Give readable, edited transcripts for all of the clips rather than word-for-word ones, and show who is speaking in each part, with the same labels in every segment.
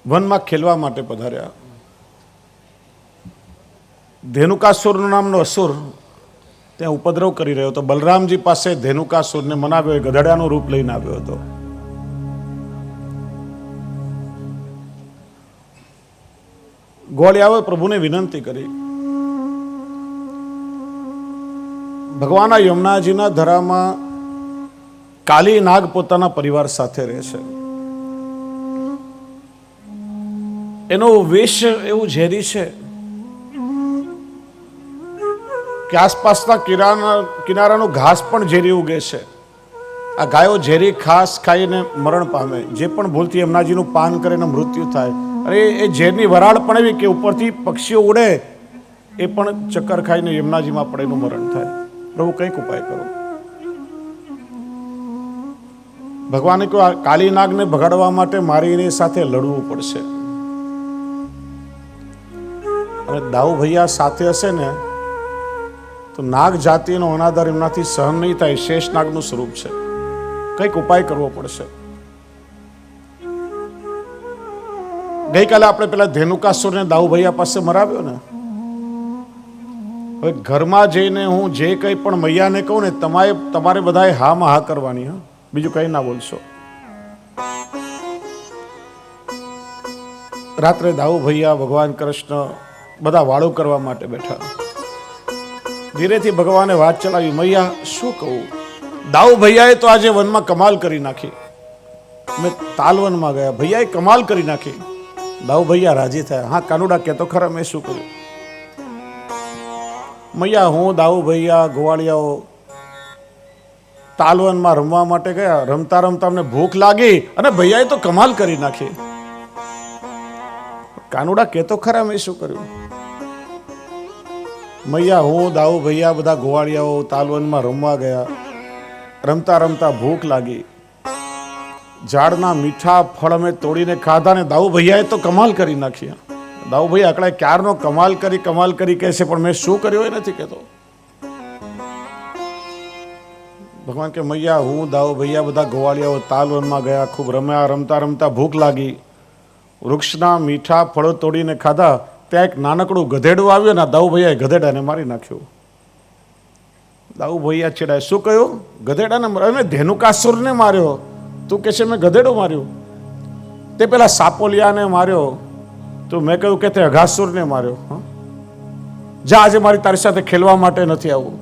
Speaker 1: વનમાં ખેલવા માટે પધાર્યા. ધેનુકાસુર નામનો અસુર ત્યાં ઉપદ્રવ કરી રહ્યો હતો. બલરામજી પાસે ધેનુકાસુરને મનાવ્યો, ગધેડાનું રૂપ લઈને આવ્યો હતો. ગોળિયાઓએ પ્રભુને વિનંતી કરી, ભગવાન યમુનાજીના ધરામાં કાલી નાગ પોતાના પરિવાર સાથે રહે છે. એનો વેશ એવું ઝેરી છે કે આસપાસના કિનારાનો ઘાસ પણ ઝેરી ઉગે છે. આ ગાયો ઝેરી ઘાસ ખાઈને મરણ પામે. જે પણ ભૂલથી યમુનાજીનું પાન કરે ને મૃત્યુ થાય. અરે એ ઝેરની વરાળ પણ એવી કે ઉપરથી પક્ષીઓ ઉડે એ પણ ચક્કર ખાઈને યમુનાજીમાં પડે એનું મરણ થાય. પ્રભુ કંઈક ઉપાય કરો. ભગવાને કહ્યું, કાલી નાગને ભગાડવા માટે મારી એની સાથે લડવું પડશે. અને દાઉ ભૈયા સાથે હશે ને તો નાગ જાતિનો અનાદર એમનાથી સહન નહીં થાય. શેષ નાગનું સ્વરૂપ છે. કંઈક ઉપાય કરવો પડશે. ગઈકાલે આપણે પેલા ધેનુકાસુરને દાઉ ભૈયા પાસે મરાવ્યો ને. હવે ઘરમાં જઈને હું જે કંઈ પણ મૈયાને કહું ને તમારે બધાએ હામાં હા કરવાની. હા, બીજું કંઈ ના બોલશો. રાત્રે દાઉ ભૈયા, ભગવાન કૃષ્ણ બધા વાળો કરવા માટે બેઠા. ધીરેથી ભગવાને વાત ચલાવી, મૈયા શું કહું, દાઉ ભૈયાએ તો આજે વનમાં કમાલ કરી નાખી. મેં તાલવનમાં ગયા, ભૈયાએ કમાલ કરી નાખી. દાઉ ભૈયા રાજી થયા. હા કાનુડા કહેતો ખરા મેં શું કર્યું. મૈયા, હું દાઉ ભૈયા ગોવાળિયાઓ તાલવનમાં રમવા માટે ગયા. રમતા રમતા અમને ભૂખ લાગી અને ભૈયાએ તો કમાલ કરી નાખી. કાનુડા કહેતો ખરા મેં શું કર્યું. મૈયા, હું દાઉ ભૈયા બધા ગોવાળિયાઓ તાલવનમાં રમવા ગયા. રમતા રમતા ભૂખ લાગી. ઝાડના મીઠા ફળ અમે તોડીને ખાધા ને દાઉ ભૈયાએ તો કમાલ કરી નાખી. દાઉ ભૈયા આકડા ક્યારનો કમાલ કરી કહે છે, પણ મેં શું કર્યું એ નથી કહેતો. ભગવાન કે મૈયા, હું દાઉ ભૈયા બધા ગોવાળિયાઓ તાલવનમાં ગયા, ખૂબ રમ્યા. રમતા રમતા ભૂખ લાગી. વૃક્ષના મીઠા ફળો તોડીને ખાધા. ત્યાં એક નાનકડું ગધેડું આવ્યું ને દાઉ ભૈયાએ ગધેડાને મારી નાખ્યું. દાઉ ભૈયા છેડાય, શું કહ્યું, ગધેડાને માર્યો, ધેનુકાસુરને માર્યો. તું કહે છે મેં ગધેડો માર્યો. તે પેલા સાપોલિયાને માર્યો. તો મેં કહ્યું કે તે અઘાસુરને માર્યો. જા, આજે મારી તારી સાથે ખેલવા માટે નથી આવવું.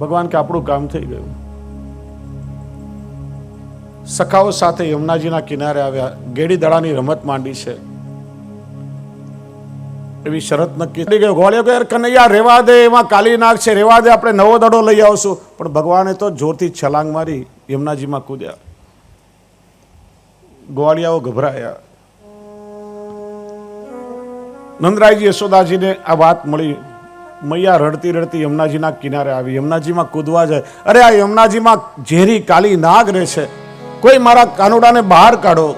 Speaker 1: ભગવાન કે આપણું કામ થઈ ગયું. સખાઓ સાથે યમુનાજીના કિનારે આવ્યા. ગેડી દડાની રમત માંડી છે એવી શરત નક્કી થઈ ગઈ. ગોળિયો કે કનૈયા રેવા દે, એમાં કાલી નાગ છે, રેવા દે, આપણે નવો દડો લઈ આવશું. પણ ભગવાને તો જોરથી છલાંગ મારી યમુનાજીમાં કૂદ્યા. ગોવાળિયાઓ ગભરાયા. નંદરાયજી યશોદાજીને આ વાત મળી. મૈયા રડતી રડતી યમુનાજીના કિનારે આવી. યમુનાજીમાં કૂદવા જાય. અરે આ યમુનાજીમાં ઝેરી કાલી નાગ રહે છે, કોઈ મારા કાનુડાને બહાર કાઢો.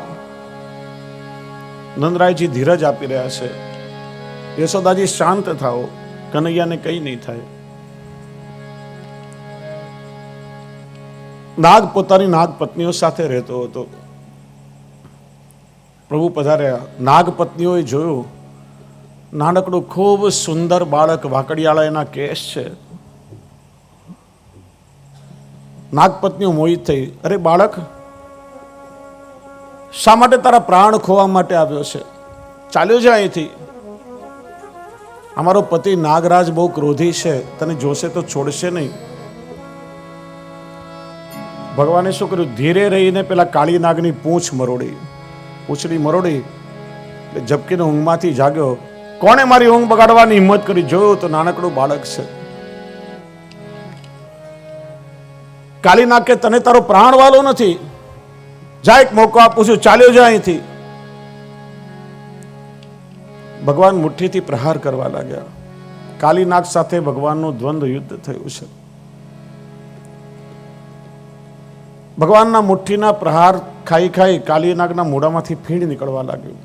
Speaker 1: નંદરાયજી ધીરજ આપી રહ્યા છે. યશોદાજી શાંત થાઓ, કનૈયાને કઈ નહીં થાય. નાગ પોતાની નાગ પત્નીઓ સાથે રહેતો હતો. પ્રભુ પધાર્યા. નાગ પત્નીઓએ જોયું, નાનકડું ખૂબ સુંદર બાળક, વાકડિયાળા એના કેસ છે. નાગ પત્નીઓ મોહિત થઈ. અરે બાળક, શા માટે તારા પ્રાણ ખોવા માટે આવ્યો છે? ચાલ્યો જાય અહીંથી. અમારો પતિ નાગરાજ બહુ ક્રોધી છે, તને જોશે તો છોડશે નહીં. ભગવાને શું કર્યું, ધીરે રહીને પેલા કાળી નાગની પૂંછ મરોડી. પૂંછડી મરોડી એટલે ઝબકીને ઊંઘમાંથી જાગ્યો. કોણે મારી ઊંઘ બગાડવાની હિંમત કરી? જોયું તો નાનકડું બાળક છે. કાળી નાગ કે તને તારો પ્રાણ વાલો નથી, જા એક મોકો આપું છું, ચાલ્યો જાય અહીંથી. ભગવાન મુઠ્ઠીથી પ્રહાર કરવા લાગ્યા. કાલી નાગ સાથે ભગવાનનું દ્વંદ્વ યુદ્ધ થયું છે. ભગવાનના મુઠ્ઠીના પ્રહાર ખાઈ ખાઈ કાલી નાગના મોઢામાંથી ફીણ નીકળવા લાગ્યું.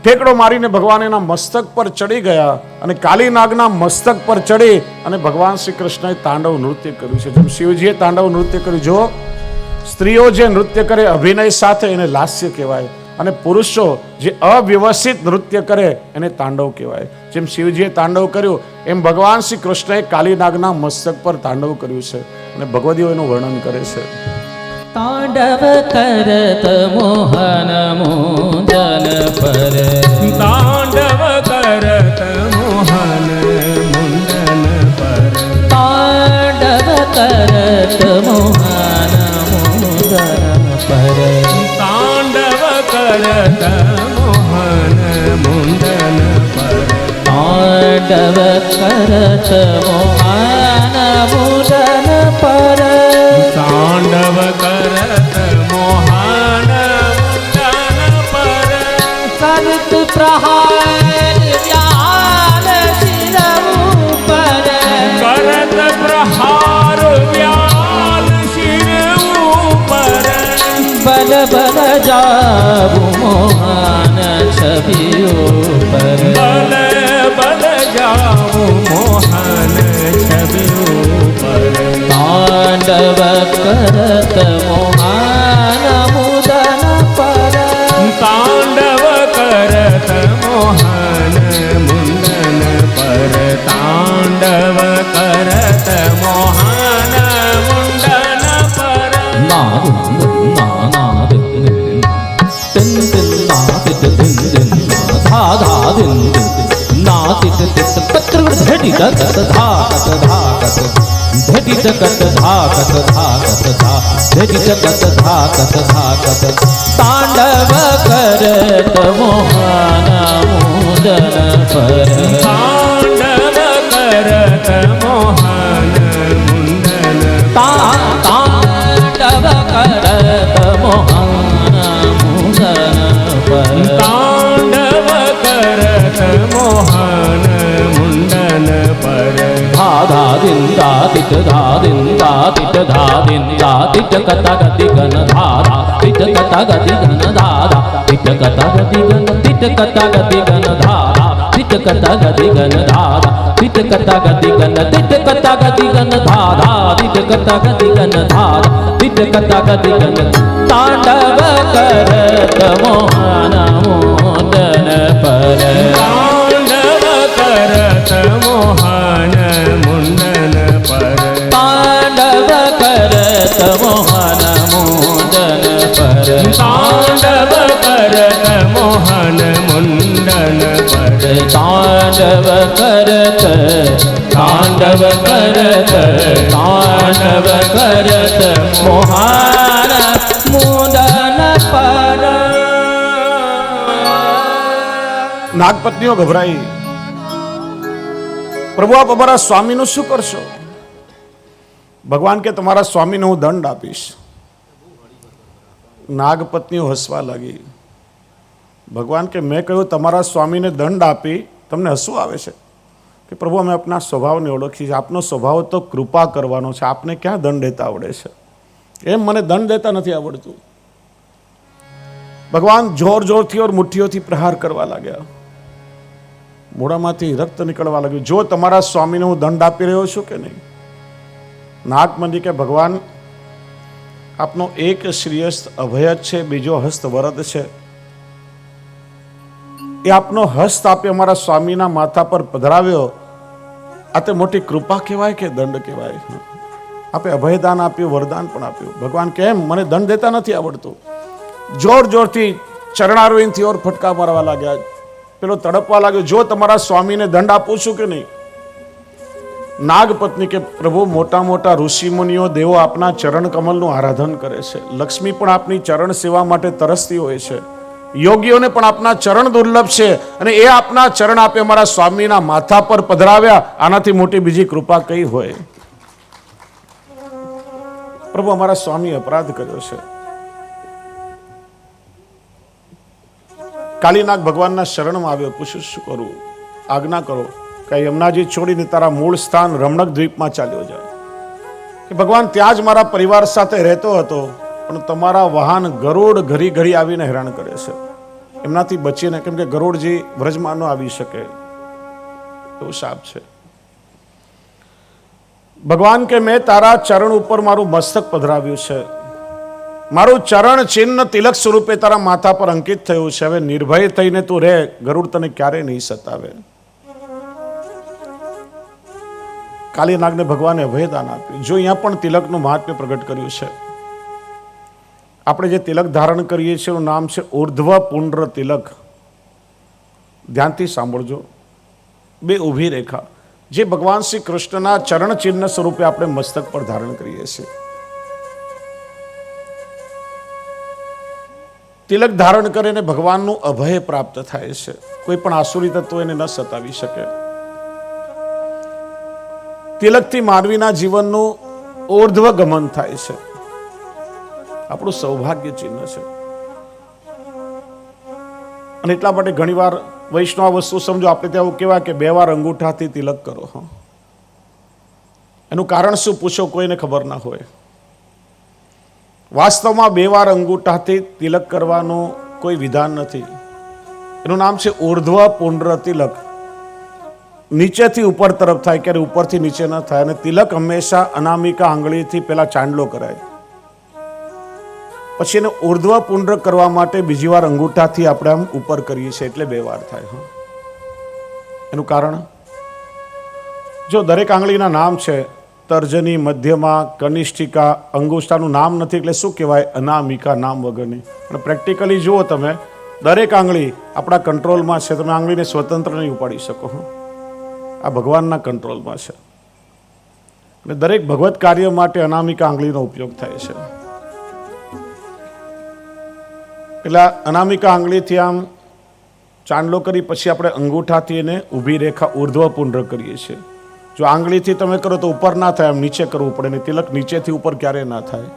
Speaker 1: ઠેકડો મારીને ભગવાન એના મસ્તક પર ચડી ગયા અને કાલી નાગના મસ્તક પર ચડી અને ભગવાન શ્રી કૃષ્ણએ તાંડવ નૃત્ય કર્યું છે. જેમ શિવજીએ તાંડવ નૃત્ય કર્યું. જો સ્ત્રીઓ જે નૃત્ય કરે અભિનય સાથે, એને લાસ્ય કહેવાય. અને પુરુષો જે અવ્યવસ્થિત નૃત્ય કરે એને તાંડવ કહેવાય. જેમ શિવજીએ તાંડવ કર્યું એમ ભગવાન શ્રી કૃષ્ણએ કાલીનાગના મસ્તક પર તાંડવ કર્યું છે અને ભગવદીઓ એનું વર્ણન કરે છે.
Speaker 2: તાંડવ કરત મોહન મુંદન પર,
Speaker 3: તાંડવ કરત મોહન મુંડન પર,
Speaker 2: તાંડવ કરત મોહન મુંદન પર,
Speaker 3: તાંડવ કરત મોહન મુંડન પર,
Speaker 2: તાંડવ કરત મોહન મુંદન પર,
Speaker 3: તાંડવ કરત મોહન મુંડન પર,
Speaker 2: કરત પ્રહાર વ્યાલ શિર ઉપર,
Speaker 3: કરત પ્રહાર વ્યાલ શિર ઉપર,
Speaker 2: બલ બલ જાવું મોહન છબી ઉપર,
Speaker 3: બલ બલ જાવું મોહન છબી ઉપર,
Speaker 2: તાંડવ કરત મોહન મુદન પર,
Speaker 3: તાંડવ કરત મોહન મુંડન પર, તાંડવ કરત મોહન મુંડન પર,
Speaker 2: તાંડવ કરત મોહન મુદન પર,
Speaker 3: તાંડવ કરત મોહન મુંડન,
Speaker 2: તાંડવ કરત મોહન મુદન પર,
Speaker 3: તાંડવ કરત મોહન મુંડન પર,
Speaker 2: ધા દિન દા તિત ધા દિન દા તિત ધા દિન દા તિત કતા ગતિ ગન ધા તિત કતા ગતિ ગન ધા તિત કતા ગતિ ગન તિત કતા ગતિ ગન ધા તિત કતા ગતિ ગન ધા તિત કતા ગતિ ગન તિત કતા ગતિ ગન ધા તિત કતા ગતિ ગન ધા તિત કતા ગતિ ગન, તાંડવ કરત મોહન મુદન પર,
Speaker 3: તાંડવ કરત મોહન મુંડન પર,
Speaker 2: તાંડવ કરત મોહન મુદન પર,
Speaker 3: તાંડવ કરત મોહન મુંડન પર,
Speaker 2: તાંડવ કરત, તાંડવ કરત, તાંડવ કરત મોહન મુદન પર.
Speaker 1: નાગપત્નીઓ ગભરાઈ, પ્રભુ આપ અમારા સ્વામીનું શું કરશો? ભગવાન કે તમારા સ્વામીને હું દંડ આપીશ. નાગપત્નીઓ હસવા લાગી. ભગવાન કે મેં કહ્યું તમારા સ્વામીને દંડ આપી તમને હસવું આવે છે? કે પ્રભુ અમે આપના સ્વભાવને ઓળખીએ છીએ, આપનો સ્વભાવ તો કૃપા કરવાનો છે, આપને ક્યાં દંડ દેતા આવડે છે? એમ મને દંડ દેતા નથી આવડતું. ભગવાન જોર જોરથી ઓર મુઠ્ઠીઓથી પ્રહાર કરવા લાગ્યા. મોઢામાંથી રક્ત નીકળવા લાગ્યું. જો તમારા સ્વામીને હું દંડ આપી રહ્યો છું કે નહીં? નાગમંદી કે ભગવાન આપનો એક શ્રીહસ્ત અભય જ છે, બીજો હસ્ત વરદ છે. એ આપનો હસ્ત આપે અમારા સ્વામીના માથા પર પધરાવ્યો, આ તે મોટી કૃપા કહેવાય કે દંડ કહેવાય? આપે અભયદાન આપ્યું, વરદાન પણ આપ્યું. ભગવાન કેમ મને દંડ દેતા નથી આવડતું? જોર જોરથી ચરણારવિંદથી ઓર ફટકા મારવા લાગ્યા. પેલો તડપવા લાગ્યો, જો તમારા સ્વામીને દંડ આપું છું કે નહીં? નાગપત્ની કે પ્રભુ મોટા મોટા ઋષિ મુનિઓ દેવો આપના ચરણ કમલનું આરાધન કરે છે. લક્ષ્મી પણ આપની ચરણ સેવા માટે તરસતી હોય છે. યોગીઓને પણ આપના ચરણ દુર્લભ છે, અને એ આપના ચરણ આપે અમારા સ્વામીના માથા પર પધરાવ્યા, આનાથી મોટી બીજી કૃપા કઈ હોય? પ્રભુ અમારા સ્વામી અપરાધ કર્યો છે. કાલીનાગ ભગવાનના શરણમાં આવ્યો, પૂછ્યું શું કરું? આજ્ઞા કરો. કે યમુનાજી છોડીને તારા મૂળ સ્થાન રમણક દ્વીપમાં ચાલ્યો જા. કે ભગવાન ત્યાં જ મારા પરિવાર સાથે રહેતો હતો, પણ તમારા વાહન ગરુડ ઘરી ઘરી આવીને હેરાન કરે છે. એમનાથી બચીને, કેમ કે ગરુડજી વ્રજમાં ન આવી શકે, એવું શાપ છે. ભગવાન કે મેં તારા ચરણ ઉપર મારું મસ્તક પધરાવ્યું છે, મારું ચરણ ચિહ્ન તિલક સ્વરૂપે તારા માથા પર અંકિત થયું છે. હવે નિર્ભય થઈને તું રહે, ગરુડ તને ક્યારેય નહીં સતાવે. કાલીનાગને ભગવાને અભયદાન આપ્યું. જો અહીંયા પણ તિલકનું મહાત્મ્ય પ્રગટ કર્યું છે. આપણે જે તિલક ધારણ કરીએ છીએ એનું નામ છે ઉર્ધ્વ પુંડ્ર તિલક. ધ્યાનથી સાંભળજો. બે ઊભી રેખા જે ભગવાન શ્રી કૃષ્ણના ચરણ ચિહ્ન સ્વરૂપે આપણે મસ્તક પર ધારણ કરીએ છીએ. તિલક ધારણ કરીને ભગવાનનું અભય પ્રાપ્ત થાય છે. કોઈ પણ આસુરી તત્વ એને ન સતાવી શકે. તિલકથી માનવીના જીવનનું ઊર્ધ્વ ગમન થાય છે. આપણું સૌભાગ્ય ચિહ્ન છે. અને એટલા માટે ઘણીવાર વૈષ્ણવ વસ્તુ સમજો, આપણે ત્યાં એવું કહેવાય કે 2 વાર અંગૂઠાથી તિલક કરો. એનું કારણ શું પૂછો, કોઈને ખબર ના હોય. વાસ્તવમાં 2 વાર અંગૂઠાથી તિલક કરવાનું કોઈ વિધાન નથી. એનું નામ છે ઉર્ધ્વ પુંડ્ર તિલક. નીચેથી ઉપર તરફ થાય, ક્યારે ઉપરથી નીચે ન થાય. અને તિલક હંમેશા અનામિકા આંગળીથી પેલા ચાંદલો કરાય, પછી એને ઉર્ધ્વ પુંડ્ર કરવા માટે બીજી વાર અંગૂઠાથી આપણે આમ ઉપર કરીએ છીએ, એટલે 2 વાર થાય. એનું કારણ, જો દરેક આંગળીના નામ છે, તર્જની, મધ્યમા, કનિષ્ઠિકા, અંગુષ્ઠાનું નામ નથી એટલે શું કહેવાય? અનામિકા, નામ વગરની. અને પ્રેક્ટિકલી જુઓ તમે, દરેક આંગળી આપણા કંટ્રોલમાં છે. તમે આંગળીને સ્વતંત્ર નહીં ઉપાડી શકો. આ ભગવાનના કંટ્રોલમાં છે. અને દરેક ભગવત કાર્ય માટે અનામિકા આંગળીનો ઉપયોગ થાય છે. એટલે અનામિકા આંગળીથી આમ ચાંદલો કરી પછી આપણે અંગૂઠાથી એને ઊભી રેખા ઉર્ધ્વ પુંડ્ર કરીએ છીએ. જો આંગળીથી તમે કરો તો ઉપર ના થાય, આમ નીચે કરવું પડે. ને તિલક નીચેથી ઉપર ક્યારેય ના થાય,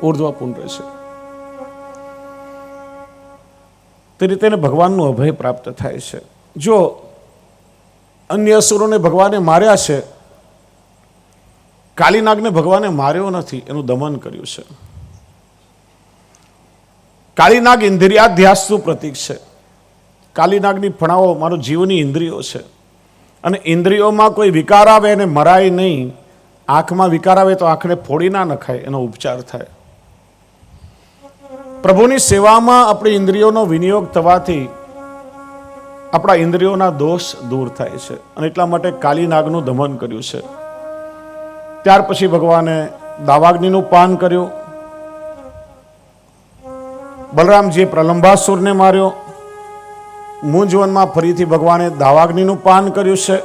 Speaker 1: ઉર્ધ્વ પુંડ્ર છે. તે રીતે એને ભગવાનનું અભય પ્રાપ્ત થાય છે. જો અન્ય અસુરોને ભગવાને માર્યા છે, કાલીનાગને ભગવાને માર્યો નથી, એનું દમન કર્યું છે. કાલીનાગ ઇન્દ્રિયાધ્યાસનું પ્રતીક છે. કાલીનાગની ફણાઓ મારો જીવની ઇન્દ્રિયો છે. અને ઇન્દ્રિયોમાં કોઈ વિકાર આવે એને મરાય નહીં. આંખમાં વિકાર આવે તો આંખને ફોડી ના નખાય, એનો ઉપચાર થાય. પ્રભુની સેવામાં આપણી ઇન્દ્રિયોનો વિનિયોગ થવાથી આપણા ઇન્દ્રિયોના દોષ દૂર થાય છે. અને એટલા માટે કાલીનાગનું દમન કર્યું છે. ત્યાર પછી ભગવાને દાવાગ્નિનું પાન કર્યું. બલરામજીએ પ્રલંબાસુરને માર્યો. મૂંઝવનમાં ફરીથી ભગવાને દાવાગ્નિનું પાન કર્યું છે.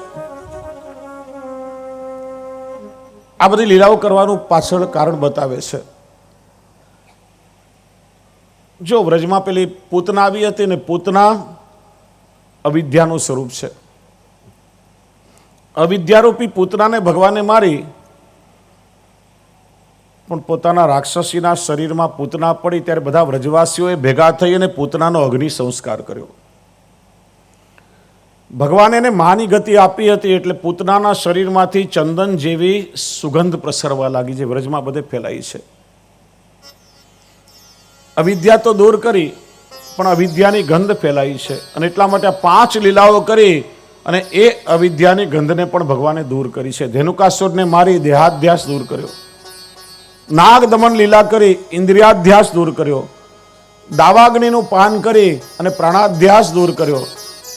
Speaker 1: આ બધી લીલાઓ કરવાનું પાછળ કારણ બતાવે છે. જો વ્રજમાં પેલી પૂતના આવી હતી ને, પૂતના અવિદ્યાનું સ્વરૂપ છે. અવિદ્યારૂપી પૂતનાને ભગવાને મારી, પણ પોતાના રાક્ષસીના શરીરમાં પૂતના પડી ત્યારે બધા વ્રજવાસીઓએ ભેગા થઈ અને પૂતનાનો અગ્નિ સંસ્કાર કર્યો. ભગવાને એને માની ગતિ આપી હતી એટલે પૂતનાના શરીરમાંથી ચંદન જેવી સુગંધ પ્રસરવા લાગી, જે વ્રજમાં બધે ફેલાઈ છે. અવિદ્યા તો દૂર કરી, પણ અવિદ્યાની ગંધ ફેલાઈ છે. અને એટલા માટે 5 લીલાઓ કરી અને એ અવિદ્યાની ગંધને પણ ભગવાને દૂર કરી છે. ધેનુકાસુરને મારી દેહાધ્યાસ દૂર કર્યો. નાગ દમન લીલા કરી ઇન્દ્રિયાધ્યાસ દૂર કર્યો. દાવાગ્નિનું પાન કરી અને પ્રાણાધ્યાસ દૂર કર્યો.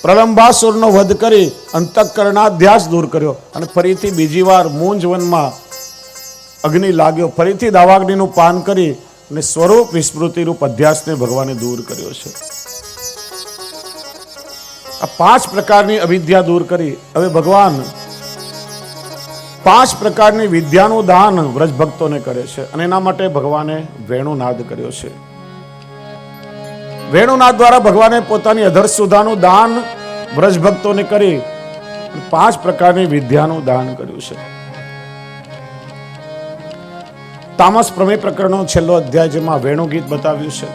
Speaker 1: પ્રલંબાસુરનો વધ કરી અંતઃકરણાધ્યાસ દૂર કર્યો. અને ફરીથી બીજી વાર મૂંઝવનમાં અગ્નિ લાગ્યો, ફરીથી દાવાગ્નિનું પાન કરી અને સ્વરૂપ વિસ્મૃતિ રૂપ અધ્યાસને ભગવાને દૂર કર્યો છે. આ 5 પ્રકારની અવિદ્યા દૂર કરી. હવે ભગવાન 5 પ્રકારની વિદ્યાનું દાન વ્રજ ભક્તોને કરે છે. અને એના માટે ભગવાને વેણુનાદ કર્યો છે. વેણુનાદ દ્વારા ભગવાને પોતાની અધરસુધાનું દાન વ્રજ ભક્તોને કરી 5 પ્રકારની વિદ્યાનું દાન કર્યું છે. તામસ પ્રમેય પ્રકરણનો છેલ્લો અધ્યાય, જેમાં વેણુ ગીત બતાવ્યું છે.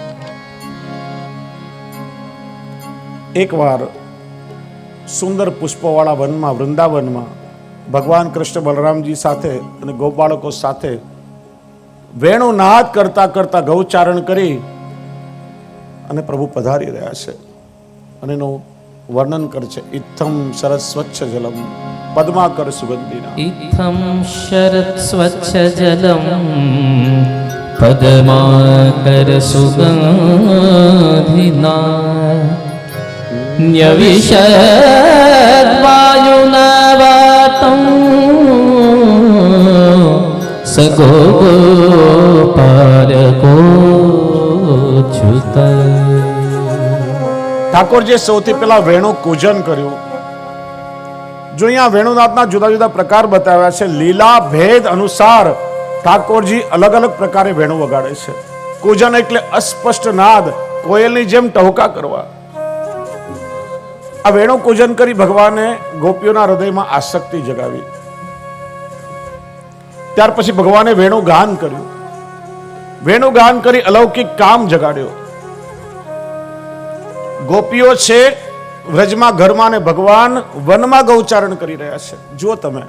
Speaker 1: એકવાર સુંદર પુષ્પોવાળા વનમાં, વૃંદાવનમાં ભગવાન કૃષ્ણ બલરામજી સાથે અને ગોપાળકો સાથે વેણુનાદ કરતા કરતા ગૌચારણ કરી અને પ્રભુ પધારી રહ્યા છે. અને એનું વર્ણન કરે છે. ઇત્થમ સરસ સ્વચ્છ જલમ પદ્માકર સુગંધીના.
Speaker 2: ઇત્થમ શરત સ્વચ્છ જલમ પદમાકર સુગંધિના ન્યવિશદ વાયુના વાતં સગો ગોપાલકો છૂત.
Speaker 1: ઠાકોરજીએ સૌથી પહેલા વેણુ પૂજન કર્યું. જો અહીંયા વેણુનાથના જુદા જુદા પ્રકાર બતાવ્યા છે. લીલા ભેદ અનુસાર ઠાકોરજી અલગ અલગ પ્રકારે વેણુ વગાડે છે. કૂજન એટલે અસ્પષ્ટ નાદ, કોયલની જેમ ટહુકા કરવા. આ વેણુ પૂજન કરી ભગવાને ગોપીઓના હૃદયમાં આસક્તિ જગાવી. ત્યાર પછી ભગવાને વેણુ ગાન કર્યું. વેણુ ગાન કરી અલૌકિક કામ જગાડ્યો. ગોપીઓ છે વ્રજમાં, ઘરમાં, ને ભગવાન વનમાં ગૌચારણ કરી રહ્યા છે. જુઓ તમે,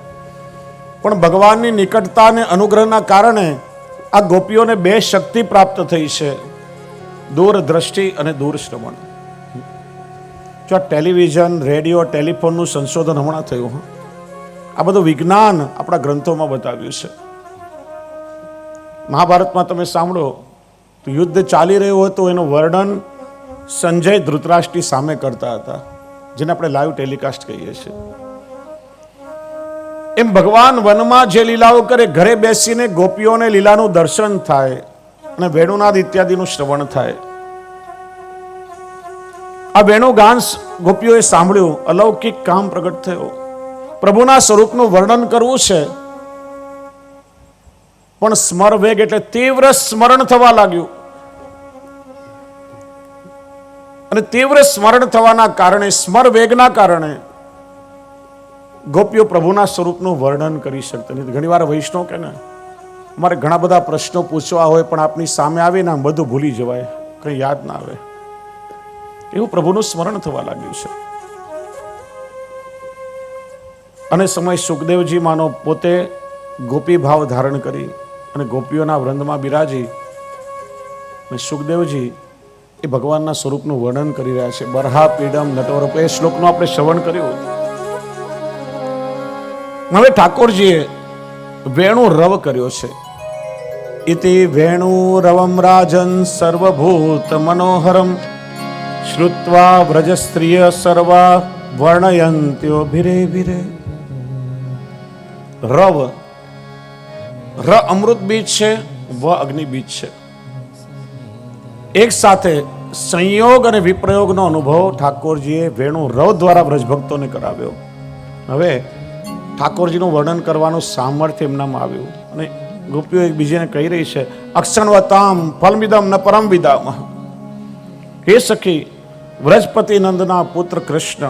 Speaker 1: પણ ભગવાનની નિકટતા અને અનુગ્રહના કારણે આ ગોપીઓને બે શક્તિ પ્રાપ્ત થઈ છે, દૂર દ્રષ્ટિ અને દૂર શ્રવણ. જો ટેલિવિઝન, રેડિયો, ટેલિફોનનું સંશોધન હમણાં થયું, આ બધું વિજ્ઞાન આપણા ગ્રંથોમાં બતાવ્યું છે. મહાભારતમાં તમે સાંભળો તો યુદ્ધ ચાલી રહ્યું હતું, એનું વર્ણન સંજય ધૃતરાષ્ટ્રની સામે કરતા હતા, જેને આપણે લાઈવ ટેલિકાસ્ટ કહીએ છીએ. એમ ભગવાન વનમાં જે લીલાઓ કરે, ઘરે બેસીને ગોપીઓને લીલાનું દર્શન થાય અને વેણુનાદ ઇત્યાદિનું શ્રવણ થાય. આ વેણુ ગાન ગોપીઓએ સાંભળ્યું, અલૌકિક કામ પ્રગટ થયો. પ્રભુના સ્વરૂપનું વર્ણન કરવું છે, પણ સ્મર વેગ એટલે તીવ્ર સ્મરણ થવા લાગ્યું. અને તીવ્ર સ્મરણ થવાના કારણે, સ્મર વેગના કારણે ગોપીઓ પ્રભુના સ્વરૂપનું વર્ણન કરી શકતા નથી. ઘણી વાર વૈષ્ણવ કે ને, અમારે ઘણા બધા પ્રશ્નો પૂછવા હોય, પણ આપની સામે આવીને આમ બધું ભૂલી જવાય, કંઈ યાદ ના આવે. એવું પ્રભુનું સ્મરણ થવા લાગ્યું છે. અને સમય સુખદેવજી માનો પોતે ગોપી ભાવ ધારણ કરી અને ગોપીઓના વૃંદમાં બિરાજી અને સુખદેવજી એ ભગવાનના સ્વરૂપનું વર્ણન કરી રહ્યા છે. બરહા પીડમ નટવરપ, એ શ્લોકનું આપણે શ્રવણ કર્યું. હવે ઠાકોરજીએ વેણુ રવ કર્યો છે. ઇતિ વેણુ રવમ રાજન સર્વભૂત મનોહરમ શ્રુત્વા વ્રજ સ્ત્રિય સર્વા વર્ણયંત્યો ભીરે ભીરે. રવ, ર અમૃત બીજ છે, વ અગ્નિ બીજ છે. એક સાથે સંયોગ અને વિપ્રયોગનો અનુભવ ઠાકોરજીએ વેણુ રવ દ્વારા વ્રજભક્તોને કરાવ્યો. હવે ઠાકોરજીનું વર્ણન કરવાનું સામર્થ્ય એમનામાં આવ્યું અને ગોપીઓ એકબીજાને કહી રહી છે, અક્ષણવતામ ફલમિદમ ન પરમ વિદામ. હે સખી, વ્રજપતિ નંદના પુત્ર કૃષ્ણ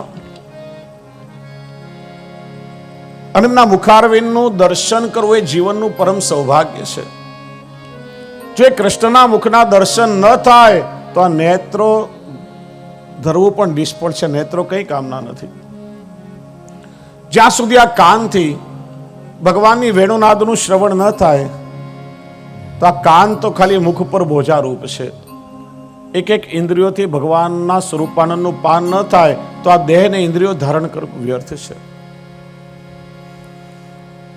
Speaker 1: અને એમના મુખારવિંદનું દર્શન કરવું એ જીવનનું પરમ સૌભાગ્ય છે. જો એ કૃષ્ણના મુખના દર્શન ન થાય તો આ નેત્રો ધરવું પણ નિષ્ફળ છે. નેત્રો કઈ કામના નથી. જ્યાં સુધી આ કાનથી ભગવાનની વેણુનાદનું શ્રવણ ન થાય તો આ કાન તો ખાલી મુખ પર બોજા રૂપ છે. એક એક ઇન્દ્રિયોથી ભગવાનના સ્વરૂપાનંદનું પાન ન થાય તો આ દેહને ઇન્દ્રિયો ધારણ કરવું વ્યર્થ છે.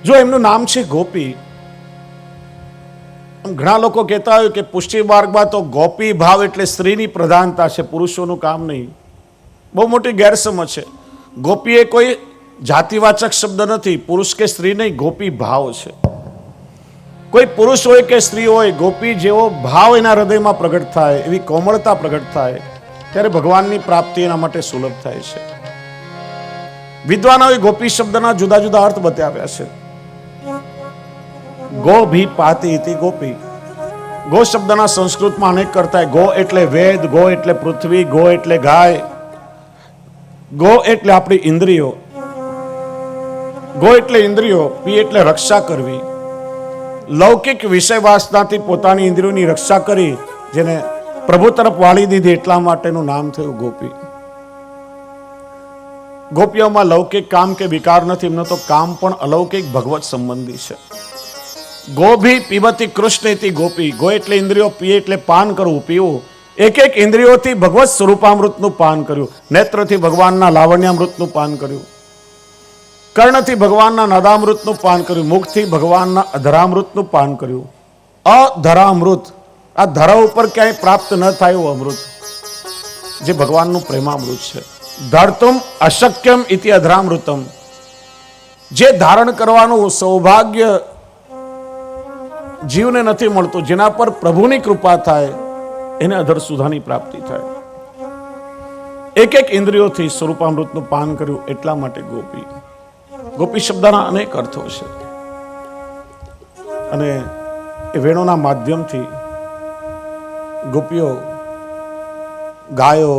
Speaker 1: જો એમનું નામ છે ગોપી, ઘણા લોકો કહેતા હોય કે પુષ્ટિ માર્ગમાં તો ગોપી ભાવ એટલે સ્ત્રીની પ્રધાનતા છે, પુરુષોનું કામ નહીં. બહુ મોટી ગેરસમજ છે. ગોપી એ કોઈ જાતિવાચક શબ્દ નથી, પુરુષ કે સ્ત્રી નહીં, ગોપી ભાવ છે. કોઈ પુરુષ હોય કે સ્ત્રી હોય, ગોપી જેવો ભાવ એના હૃદયમાં પ્રગટ થાય, એવી કોમળતા પ્રગટ થાય, ત્યારે ભગવાનની પ્રાપ્તિ એના માટે સુલભ થાય છે. વિદ્વાનોએ ગોપી શબ્દના જુદા જુદા અર્થ બતાવ્યા છે. ગો ભી પાતી ઇતિ ગોપી. ગો શબ્દના સંસ્કૃતમાં અનેક કરતા. ગો એટલે વેદ, ગો એટલે પૃથ્વી, ગો એટલે ગાય, ગો એટલે આપણી ઇન્દ્રિયો. ગો એટલે ઇન્દ્રિયો, પી એટલે રક્ષા કરવી. લૌકિક વિષય વાસનાથી પોતાની ઇન્દ્રિયોની રક્ષા કરી જેને પ્રભુ તરફ વાળી દીધી, એટલા માટેનું નામ થયું ગોપી. ગોપીઓમાં લૌકિક કામ કે વિકાર નથી, એમનો તો કામ પણ અલૌકિક ભગવત સંબંધી છે. ગો ભી પીબતી કૃષ્ણ ઇતિ ગોપી. ગો એટલે ઇન્દ્રિયો, પી એટલે પાન કરવું, પીવું. એક એક ઇન્દ્રિયોથી ભગવત સ્વરૂપામૃતનું પાન કર્યું. નેત્રથી ભગવાનના લાવણ્યામૃતનું પાન કર્યું, કર્ણથી ભગવાનના નદામૃતનું પાન કર્યું, મુખથી ભગવાનના અધરામૃતનું પાન કર્યું. અધરામૃત, આ ધરા ઉપર ક્યાંય પ્રાપ્ત ન થાય એવું અમૃત, જે ભગવાનનું પ્રેમામૃત છે. ધરતુમ અશક્યમ ઇતિ અધરામૃતમ, જે ધારણ કરવાનું સૌભાગ્ય જીવને નથી મળતું, જેના પર પ્રભુની કૃપા થાય એને અધર સુધાની પ્રાપ્તિ થાય. એક એક ઇન્દ્રિયોથી સ્વરૂપામૃતનું પાન કર્યું એટલા માટે ગોપી. ગોપી શબ્દના અનેક અર્થો છે અને એ વેણોના માધ્યમથી ગોપીઓ ગાયો,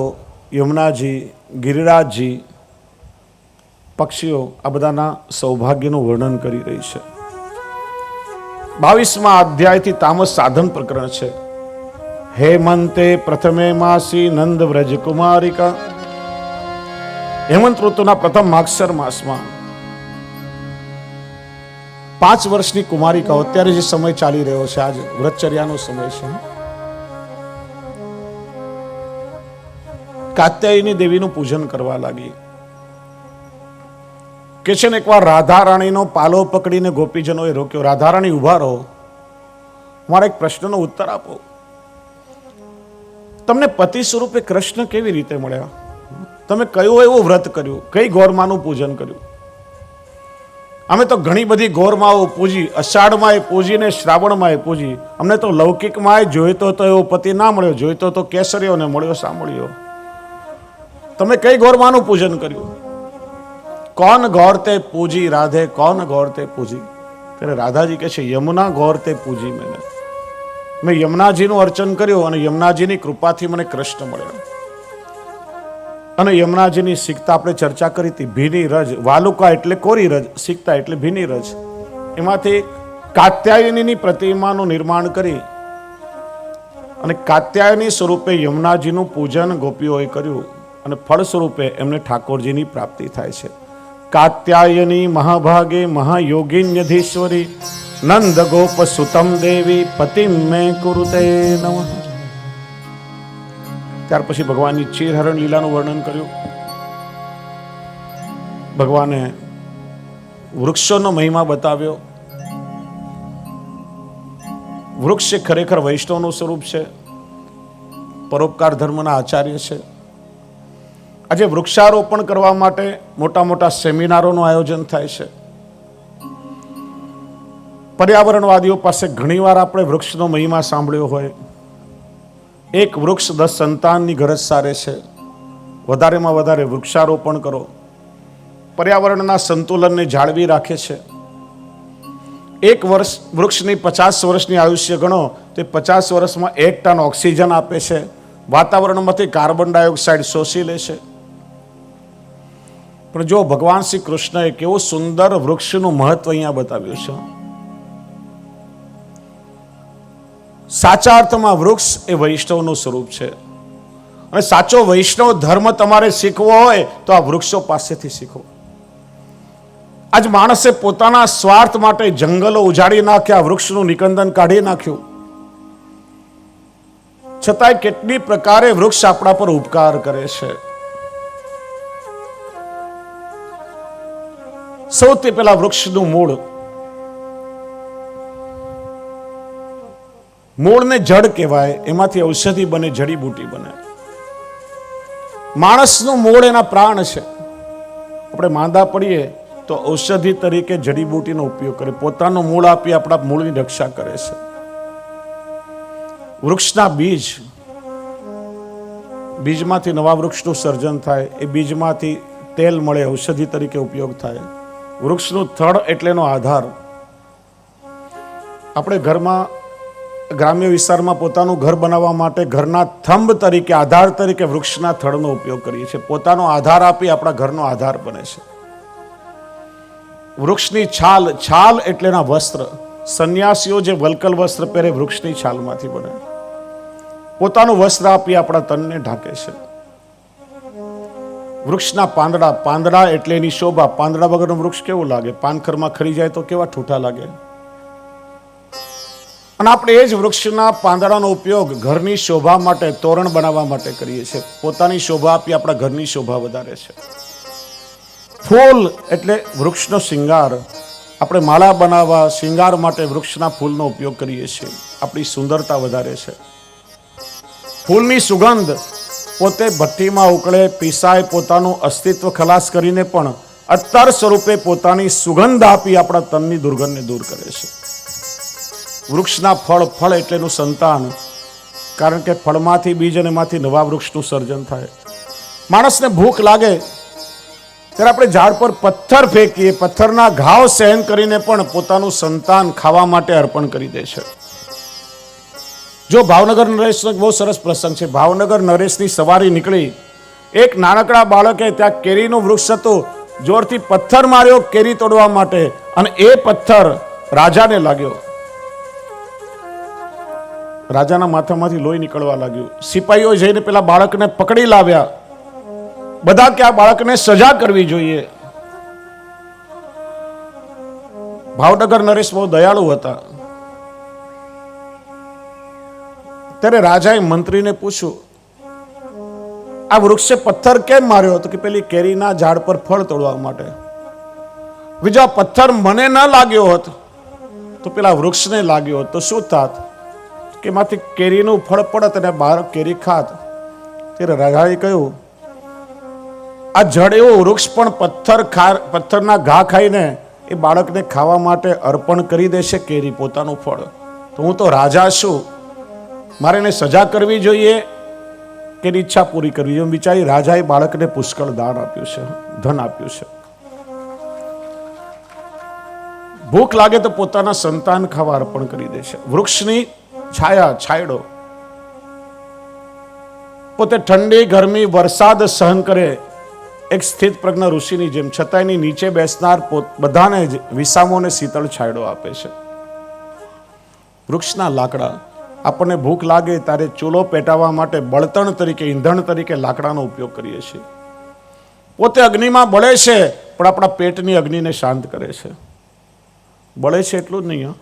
Speaker 1: યમુનાજી, ગિરિરાજજી, પક્ષીઓ આ બધાના સૌભાગ્યનું વર્ણન કરી રહી છે. 22મા અધ્યાયથી તામસ સાધન પ્રકરણ છે. હેમંતે પ્રથમે માસી નંદ વ્રજ કુમારિકા, હેમંત ઋતુના પ્રથમ માગસર માસમાં 5 વર્ષની કુમારિકાઓ, અત્યારે જે સમય ચાલી રહ્યો છે, આજ વ્રતચર્યાનો સમય છે, કાત્યાયની દેવીનું પૂજન કરવા લાગી. કે છે ને એકવાર રાધા રાણીનો પાલો પકડીને ગોપીજનોએ રોક્યો. રાધા રાણી ઉભા રહો, મારા એક પ્રશ્નનો ઉત્તર આપો. તમને પતિ સ્વરૂપે કૃષ્ણ કેવી રીતે મળ્યા? તમે કયું એવું વ્રત કર્યું? કઈ ગૌરમાનું પૂજન કર્યું? અમે તો ઘણી બધી ગૌરમાઓ પૂજી, અષાઢમાં એ પૂજીને શ્રાવણમાં એ પૂજી. અમને તો લૌકિકમાં જોઈતો તો એવો પતિ ના મળ્યો, જોઈતો તો કેસરીઓ ને મળ્યો સાંભળ્યો. તમે કઈ ગૌરમાનું પૂજન કર્યું? कौन गौरते पूजी राधे, कौन गौरते पूजी? ત્યારે રાધાજી કહે છે યમુના ગૌરતે પૂજી મેં યમુનાજીનું અર્ચન કર્યું અને યમુનાજીની કૃપાથી મને કૃષ્ણ મળ્યો. અને યમુનાજીની સિકતા આપણે ચર્ચા કરી હતી, ભીની રજ, વાલુકા એટલે કોરી રજ, સિકતા એટલે ભીની રજ. એમાંથી કાત્યાયનીની પ્રતિમાનું નિર્માણ કરી અને કાત્યાયની સ્વરૂપે યમુનાજીનું પૂજન ગોપીઓએ કર્યું અને ફળ સ્વરૂપે એમને ઠાકોરજીની પ્રાપ્તિ થાય છે. કાત્યાયની મહાભાગે મહાયોગીન્યધીશ્વરી નંદ ગોપ સુતમ દેવી પતિમ મે કુરુતે નમઃ. ત્યાર પછી ભગવાનની ચીરહરણ લીલાનું વર્ણન કર્યું. ભગવાને વૃક્ષોનો મહિમા બતાવ્યો. વૃક્ષ એ ખરેખર વૈષ્ણવનું સ્વરૂપ છે, પરોપકાર ધર્મના આચાર્ય છે. આજે વૃક્ષારોપણ કરવા માટે મોટા મોટા સેમિનારોનું આયોજન થાય છે. પર્યાવરણવાદીઓ પાસે ઘણીવાર આપણે વૃક્ષનો મહિમા સાંભળ્યો હોય. એક વૃક્ષ 10 સંતાનની ગરજ સારે છે. વધારેમાં વધારે વૃક્ષારોપણ કરો. પર્યાવરણના સંતુલનને જાળવી રાખે છે. એક વર્ષ વૃક્ષની 50 વર્ષની આયુષ્ય ગણો તે 50 વર્ષમાં 1 ટન ઓક્સિજન આપે છે. વાતાવરણમાંથી કાર્બન ડાયોક્સાઇડ શોષી લે છે. પણ જો ભગવાન શ્રી કૃષ્ણએ કેવું સુંદર વૃક્ષનું મહત્વ અહીંયા બતાવ્યું છે. સાચા અર્થમાં વૃક્ષ એ વૈષ્ણવનું સ્વરૂપ છે અને સાચો વૈષ્ણવ ધર્મ તમારે શીખવો હોય તો આ વૃક્ષો પાસેથી શીખો. આજ માણસે પોતાના સ્વાર્થ માટે જંગલો ઉજાડી નાખ્યા, વૃક્ષનું નિકંદન કાઢી નાખ્યું. છતાંય કેટલી પ્રકારે વૃક્ષ આપણા પર ઉપકાર કરે છે. સૌથી પહેલા વૃક્ષનું મૂળને જડ કહેવાય, એમાંથી ઔષધિ બને, જડીબુટી બને. માણસનું મૂળ એના પ્રાણ છે. આપણે માંદા પડીએ તો ઔષધિ તરીકે જડીબુટીનો ઉપયોગ કરે, પોતાનું મૂળ આપી આપણા મૂળની રક્ષા કરે છે. વૃક્ષના બીજમાંથી નવા વૃક્ષનું સર્જન થાય, એ બીજમાંથી તેલ મળે, ઔષધિ તરીકે ઉપયોગ થાય. વૃક્ષનું થડ એટલે એનો આધાર. આપણે ઘરમાં, ગ્રામ્ય વિસ્તારમાં પોતાનું ઘર બનાવવા માટે ઘરના થંભ તરીકે, આધાર તરીકે વૃક્ષના થડનો ઉપયોગ કરીએ છીએ. પોતાનો આધાર આપી આપણા ઘરનો આધાર બને છે. વૃક્ષની છાલ એટલે એના વસ્ત્ર. સંન્યાસીઓ જે વલ્કલ વસ્ત્ર પહેરે વૃક્ષની છાલમાંથી બને. પોતાનું વસ્ત્ર આપી આપણા તનને ઢાંકે છે. વૃક્ષના પાંદડા એટલે એની શોભા. પાંદડા વગરનું વૃક્ષ કેવું લાગે? પાનખરમાં ખરી જાય તો કેવા ઠૂઠા લાગે. અને આપણે એ જ વૃક્ષના પાંદડાનો ઉપયોગ ઘરની શોભા માટે, તોરણ બનાવવા માટે કરીએ છીએ. પોતાની શોભા આપી આપણા ઘરની શોભા વધારે છે. ફૂલ એટલે વૃક્ષનો શિંગાર. આપણે માળા બનાવવા, શિંગાર માટે વૃક્ષના ફૂલનો ઉપયોગ કરીએ છીએ. આપણી સુંદરતા વધારે છે. ફૂલની સુગંધ પોતે ભઠ્ઠીમાં ઉકળે, પીસાય, પોતાનું અસ્તિત્વ ખલાસ કરીને પણ અત્તર સ્વરૂપે પોતાની સુગંધ આપી આપણા તનની દુર્ગંધને દૂર કરે છે. વૃક્ષના ફળ એટલેનું સંતાન, કારણ કે ફળમાંથી બીજ અને એમાંથી નવા વૃક્ષનું સર્જન થાય. માણસને ભૂખ લાગે ત્યારે આપણે ઝાડ પર પથ્થર ફેંકીએ, પથ્થરના ઘાવ સહન કરીને પણ પોતાનું સંતાન ખાવા માટે અર્પણ કરી દે છે. જો ભાવનગર નરેશનો બહુ સરસ પ્રસંગ છે. ભાવનગર નરેશની સવારી નીકળી, એક નાનકડા બાળકે ત્યાં કેરીનું વૃક્ષ હતું, જોરથી પથ્થર માર્યો કેરી તોડવા માટે, અને એ પથ્થર રાજાને લાગ્યો. રાજાના માથામાંથી લોહી નીકળવા લાગ્યું. સિપાહીઓ જઈને પેલા બાળકને પકડી લાવ્યા. બધા કે આ બાળકને સજા કરવી જોઈએ. ભાવનગર નરેશ બહુ દયાળુ હતા. ત્યારે રાજાએ મંત્રીને પૂછ્યું, આ વૃક્ષે પથ્થર કેમ માર્યો? તો કે પેલી કેરીના ઝાડ પર ફળ તોડવા માટે. બીજો પથ્થર મને ન લાગ્યો હોત તો પેલા વૃક્ષને લાગ્યો હોત તો શું થાત? કે માંથી કેરીનું ફળ પડત અને બાળક કેરી ખાત. ત્યારે રાજાએ કહ્યું, આ જડ એવો વૃક્ષ પણ પથ્થરના ઘા ખાઈને એ બાળકને ખાવા માટે અર્પણ કરી દેશે કેરી, પોતાનું ફળ. તો હું તો રાજા છું, મારે એને સજા કરવી જોઈએ કે એની ઈચ્છા પૂરી કરવી જોઈએ? બિચારી રાજાએ બાળકને પુષ્કળ દાન આપ્યું છે, ધન આપ્યું છે. ભૂખ લાગે તો પોતાના સંતાન ખાવા અર્પણ કરી દે છે. વૃક્ષની છાયડો પોતે ઠંડી, ગરમી, વરસાદ સહન કરે, એક સ્થિત પ્રજ્ઞ ઋષિની જેમ, છતાં એની નીચે બેસનાર બધાને જ વિસામો અને શીતળ છાયડો આપે છે. વૃક્ષના લાકડા, આપણને ભૂખ લાગે ત્યારે ચૂલો પેટાવવા માટે બળતણ તરીકે, ઈંધણ તરીકે લાકડાનો ઉપયોગ કરીએ છીએ. પોતે અગ્નિમાં બળે છે, પણ આપણા પેટની અગ્નિને શાંત કરે છે. બળે છે એટલું જ નહીં,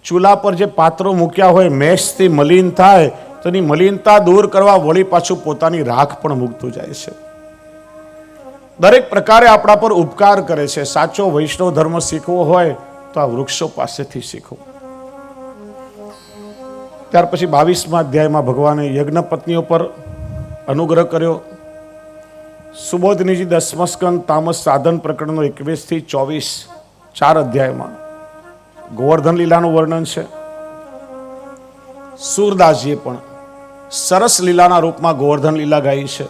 Speaker 1: ચૂલા પર જે પાત્રો મૂક્યા હોય, મેષથી મલિન થાય તો એની મલિનતા દૂર કરવા વળી પાછું પોતાની રાખ પણ મૂકતું જાય છે. દરેક પ્રકારે આપણા પર ઉપકાર કરે છે. સાચો વૈષ્ણવ ધર્મ શીખવો હોય તો આ વૃક્ષો પાસેથી શીખવો. ત્યાર પછી 22મા અધ્યાયમાં ભગવાને યજ્ઞ પત્નીઓ પર અનુગ્રહ કર્યો. સુબોધનીજી 10મા સ્કંદ તામસ સાધન પ્રકરણનો 21 થી 24, 4 અધ્યાયમાં ગોવર્ધન લીલાનું વર્ણન છે. સૂરદાસજીએ પણ સરસ લીલાના રૂપમાં ગોવર્ધન લીલા ગાઈ છે.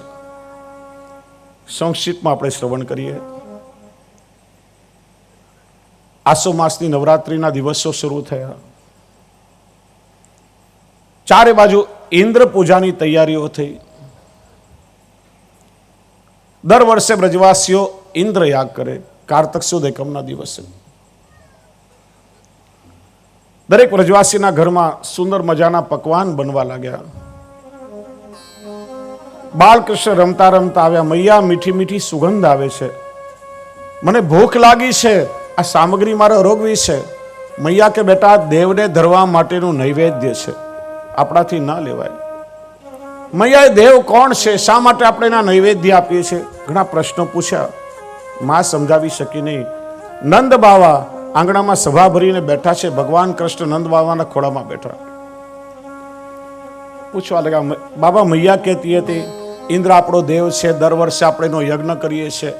Speaker 1: સંક્ષિપ્તમાં આપણે શ્રવણ કરીએ. આસો માસની નવરાત્રિના દિવસો શરૂ થયા. ચારે બાજુ ઇન્દ્ર પૂજાની તૈયારીઓ થઈ. દર વર્ષે બ્રજવાસીઓ ઇન્દ્ર યાગ કરે કારતક સુદ એકમના દિવસે. દરેક બ્રજવાસીના ઘરમાં સુંદર મજાના પકવાન બનવા લાગ્યા. બાલકૃષ્ણ રમતા રમતા આવ્યા. મૈયા, મીઠી મીઠી સુગંધ આવે છે, મને ભૂખ લાગી છે, આ સામગ્રી મારે રોગવી છે. મૈયા કે બેટા, દેવને ધરવા માટેનું નૈવેદ્ય છે, આપણાથી ના લેવાય. મૈયાએ દેવ કોણ છે, શા માટે આપણે એના નૈવેદ્ય આપીએ છીએ? ઘણા પ્રશ્નો પૂછ્યા. માં સમજાવી શકી નહીં. નંદ બાવા આંગણામાં સભા ભરીને બેઠા છે. ભગવાન કૃષ્ણ નંદ બાવાના ખોળામાં બેઠા. પૂછવા લાગ્યા, બાબા મૈયા કહેતી હતી ઇન્દ્ર આપણો દેવ છે, દર વર્ષે આપણે એનો યજ્ઞ કરીએ છીએ,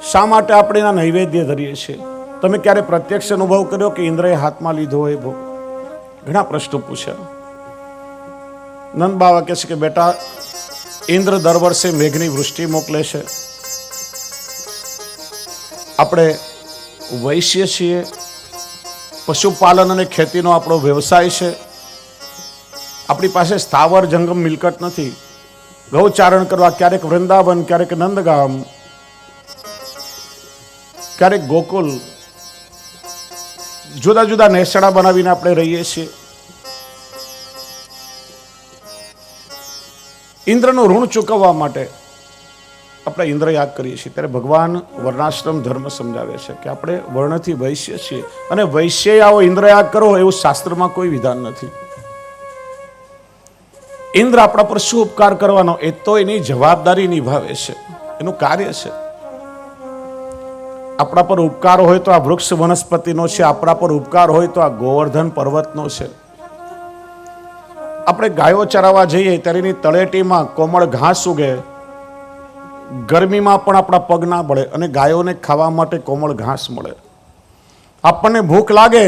Speaker 1: શા માટે આપણે એના નૈવેદ્ય ધરીએ છીએ? તમે ક્યારે પ્રત્યક્ષ અનુભવ કર્યો કે ઇન્દ્રએ હાથમાં લીધો હોય ભોગ? ઘણા પ્રશ્નો પૂછ્યા. નંદ બાવા કહે છે કે બેટા, ઇન્દ્ર દર વર્ષે મેઘની વૃષ્ટિ મોકલે છે. આપણે વૈશ્ય છીએ, પશુપાલન અને ખેતીનો આપણો વ્યવસાય છે. આપણી પાસે સ્થાવર જંગમ મિલકત નથી. ગૌચારણ કરવા ક્યારેક વૃંદાવન, ક્યારેક નંદગામ, ક્યારેક ગોકુલ, જુદા જુદા નેસડા બનાવીને આપણે રહીએ છીએ. ઇન્દ્રનું ઋણ ચૂકવવા માટે આપણે ઇન્દ્રયાગ કરીએ છીએ. ત્યારે ભગવાન વર્ણાશ્રમ ધર્મ સમજાવે છે કે આપણે વર્ણથી વૈશ્ય છીએ, અને વૈશ્ય આવો ઇન્દ્રયાગ કરો એવું શાસ્ત્રમાં કોઈ વિધાન નથી. ઇન્દ્ર આપણા પર શું ઉપકાર કરવાનો, એ તો એની જવાબદારી નિભાવે છે, એનું કાર્ય છે. આપણા પર ઉપકાર હોય તો આ વૃક્ષ વનસ્પતિનો છે, આપણા પર ઉપકાર હોય તો આ ગોવર્ધન પર્વતનો છે. આપણે ગાયો ચરાવવા જઈએ ત્યારે એની તળેટીમાં કોમળ ઘાસ ઉગે, ગરમીમાં પણ આપણા પગ ના બળે, અને ગાયોને ખાવા માટે કોમળ ઘાસ મળે. આપણને ભૂખ લાગે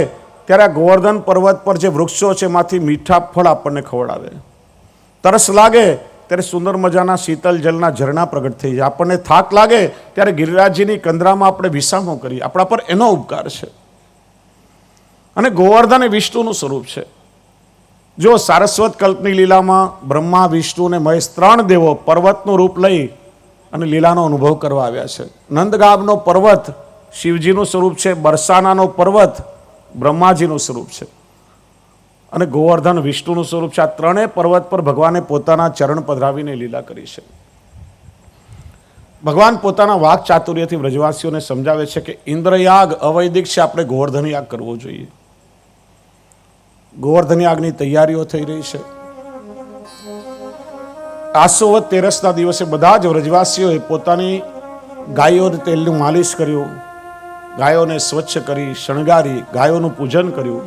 Speaker 1: ત્યારે આ ગોવર્ધન પર્વત પર જે વૃક્ષો છે એમાંથી મીઠા ફળ આપણને ખવડાવે. તરસ લાગે ત્યારે સુંદર મજાના શીતલ જલના ઝરણા પ્રગટ થઈ જાય. આપણને થાક લાગે ત્યારે ગિરિરાજજીની કંદરામાં આપણે વિસામો કરીએ. આપણા પર એનો ઉપકાર છે. અને ગોવર્ધન એ વિષ્ણુનું સ્વરૂપ છે. જો સારસ્વત કલ્પની લીલામાં બ્રહ્મા, વિષ્ણુ અને મહેશ 3 દેવો પર્વતનું રૂપ લઈ અને લીલાનો અનુભવ કરવા આવ્યા છે. નંદગામનો પર્વત શિવજીનું સ્વરૂપ છે, બરસાનાનો પર્વત બ્રહ્માજીનું સ્વરૂપ છે, અને ગોવર્ધન વિષ્ણુનું સ્વરૂપ છે. આ 3 પર્વત પર ભગવાને પોતાના ચરણ પધરાવીને લીલા કરી છે. ભગવાન પોતાના વાક ચાતુર્યથી વ્રજવાસીઓને સમજાવે છે કે ઇન્દ્રયાગ અવૈદિક છે, આપણે ગોવર્ધન યાગ કરવો જોઈએ. ગોવર્ધન યાગની તૈયારીઓ થઈ રહી છે. આસોવત તેરસના દિવસે બધા જ વ્રજવાસીઓએ પોતાની ગાયોને તેલનું માલિશ કર્યું, ગાયોને સ્વચ્છ કરી, શણગારી, ગાયોનું પૂજન કર્યું.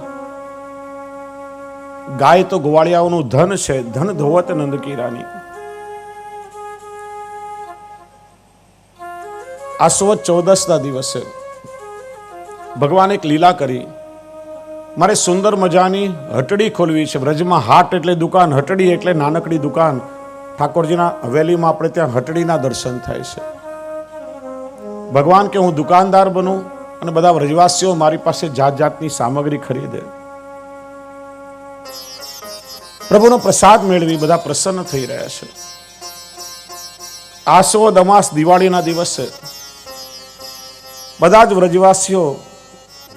Speaker 1: ગાય તો ગોવાળિયાઓનું ધન છે, ધન ધોવત નંદકી રાની. આસોવત 14ના દિવસે ભગવાન એક લીલા કરી. મારે સુંદર મજાની હટડી ખોલવી છે. વ્રજમાં હાટ એટલે દુકાન, હટડી એટલે નાનકડી દુકાન. ઠાકોરજીના હવેલીમાં આપણે ત્યાં હટડીના દર્શન થાય છે. ભગવાન કે હું દુકાનદાર બનું અને બધા વ્રજવાસીઓ મારી પાસે જાત જાતની સામગ્રી ખરીદે, પ્રભુનો પ્રસાદ મેળવી બધા પ્રસન્ન થઈ રહ્યા છે. આસોદ અમાસ દિવાળીના દિવસે બધા જ વ્રજવાસીઓ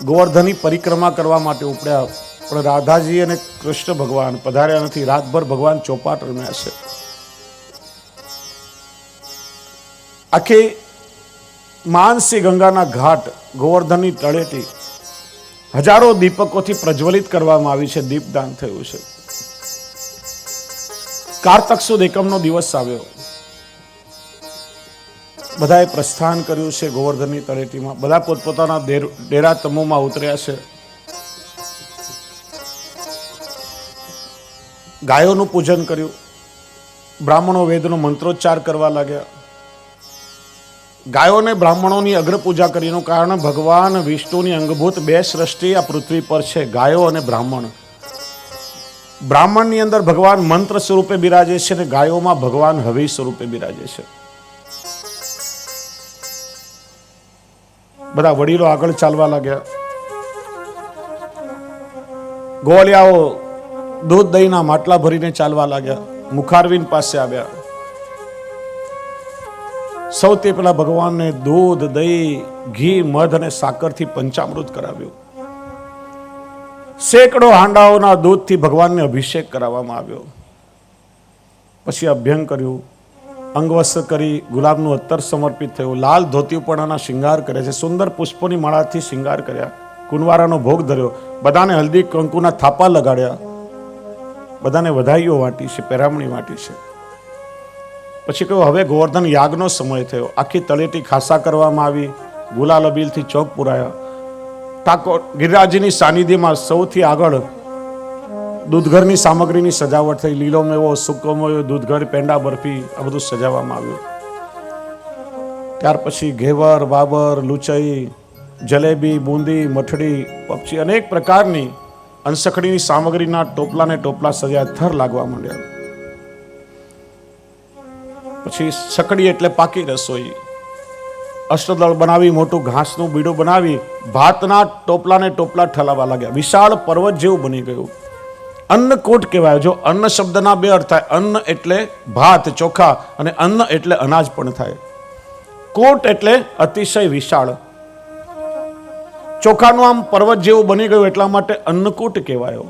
Speaker 1: ગોવર્ધનની પરિક્રમા કરવા માટે ઉપડ્યા, પણ રાધાજી અને કૃષ્ણ ભગવાન પધાર્યા નથી. રાતભર ભગવાન ચોપાટ રમ્યા છે. આખી માનસી ગંગાના ઘાટ, ગોવર્ધનની તળેટી હજારો દીપકોથી પ્રજ્વલિત કરવામાં આવી છે. દીપદાન થયું છે. કારતક સુદ એકમનો દિવસ આવ્યો. બધાએ પ્રસ્થાન કર્યું છે ગોવર્ધનની તળેટીમાં. બધા પોતપોતાના ડેરા તંબુમાં ઉતર્યા છે. ગાયોનું પૂજન કર્યું. બ્રાહ્મણો વેદનો મંત્રોચ્ચાર કરવા લાગ્યા. ગાયોને બ્રાહ્મણોની અગ્ર પૂજા કરીનું કારણ ભગવાન વિષ્ણુની અંગભૂત 2 સૃષ્ટિ આ પૃથ્વી પર છે, ગાયો અને બ્રાહ્મણ. બ્રાહ્મણની અંદર ભગવાન મંત્ર સ્વરૂપે બિરાજે છે અને ગાયોમાં ભગવાન હવિ સ્વરૂપે બિરાજે છે. બધા વડીલો આગળ ચાલવા લાગ્યા. ગોવાળિયાઓ દૂધ દહીંના માટલા ભરીને ચાલવા લાગ્યા. મુખારવિંદ પાસે આવ્યા. સૌથી પહેલા ભગવાનને દૂધ, દહીં, ઘી, મધ અને સાકરથી પંચામૃત કરાવ્યું. સેંકડો હાંડાઓના દૂધથી ભગવાનને અભિષેક કરાવવામાં આવ્યો. પછી અભ્યંગ કર્યું, અંગવસ્ત્ર કરી, ગુલાબનું અત્તર સમર્પિત થયું. લાલ ધોતી ઉપરણાના શિંગાર કરે છે. સુંદર પુષ્પોની માળાથી શિંગાર કર્યા. કુંવારાનો ભોગ ધર્યો. બધાને હલ્દી કંકુના થાપા લગાડ્યા. બધાને વધાઈઓ વાંટી છે, પેરામણી વાંટી છે. પછી કહ્યું હવે ગોવર્ધન યાગનો સમય થયો. આખી તળેટી ખાસા કરવામાં આવી. ગુલાલ અબીલથી ચોક પુરાયા. ઠાકોર ગિરિરાજજીની સાનિધ્યમાં સૌથી આગળ દૂધઘરની સામગ્રીની સજાવટ થઈ. લીલો મેવો, સૂકો મેવો, દૂધઘર, પેંડા, બરફી આ બધું સજાવવામાં આવ્યું. ત્યાર પછી ઘેવર, બાબર, લુચઈ, જલેબી, બુંદી, મઠડી, પપચી અનેક પ્રકારની અનસખડીની સામગ્રીના ટોપલા ને ટોપલા સજાયા, થર લાગવા માંડ્યા. પછી સકડી એટલે પાકી રસોઈ. અષ્ટદળ બનાવી, મોટું ઘાસનું બીડું બનાવી ભાતના ટોપલા ને ટોપલા ઠલાવવા લાગ્યા. વિશાળ પર્વત જેવું બની ગયું. અન્નકૂટ કહેવાય. જો અન્ન શબ્દના 2 અર્થ થાય. અન્ન એટલે ભાત, ચોખા, અને અન્ન એટલે અનાજ પણ થાય. કૂટ એટલે અતિશય વિશાળ. ચોખાનું આમ પર્વત જેવું બની ગયું એટલા માટે અન્નકૂટ કહેવાયો.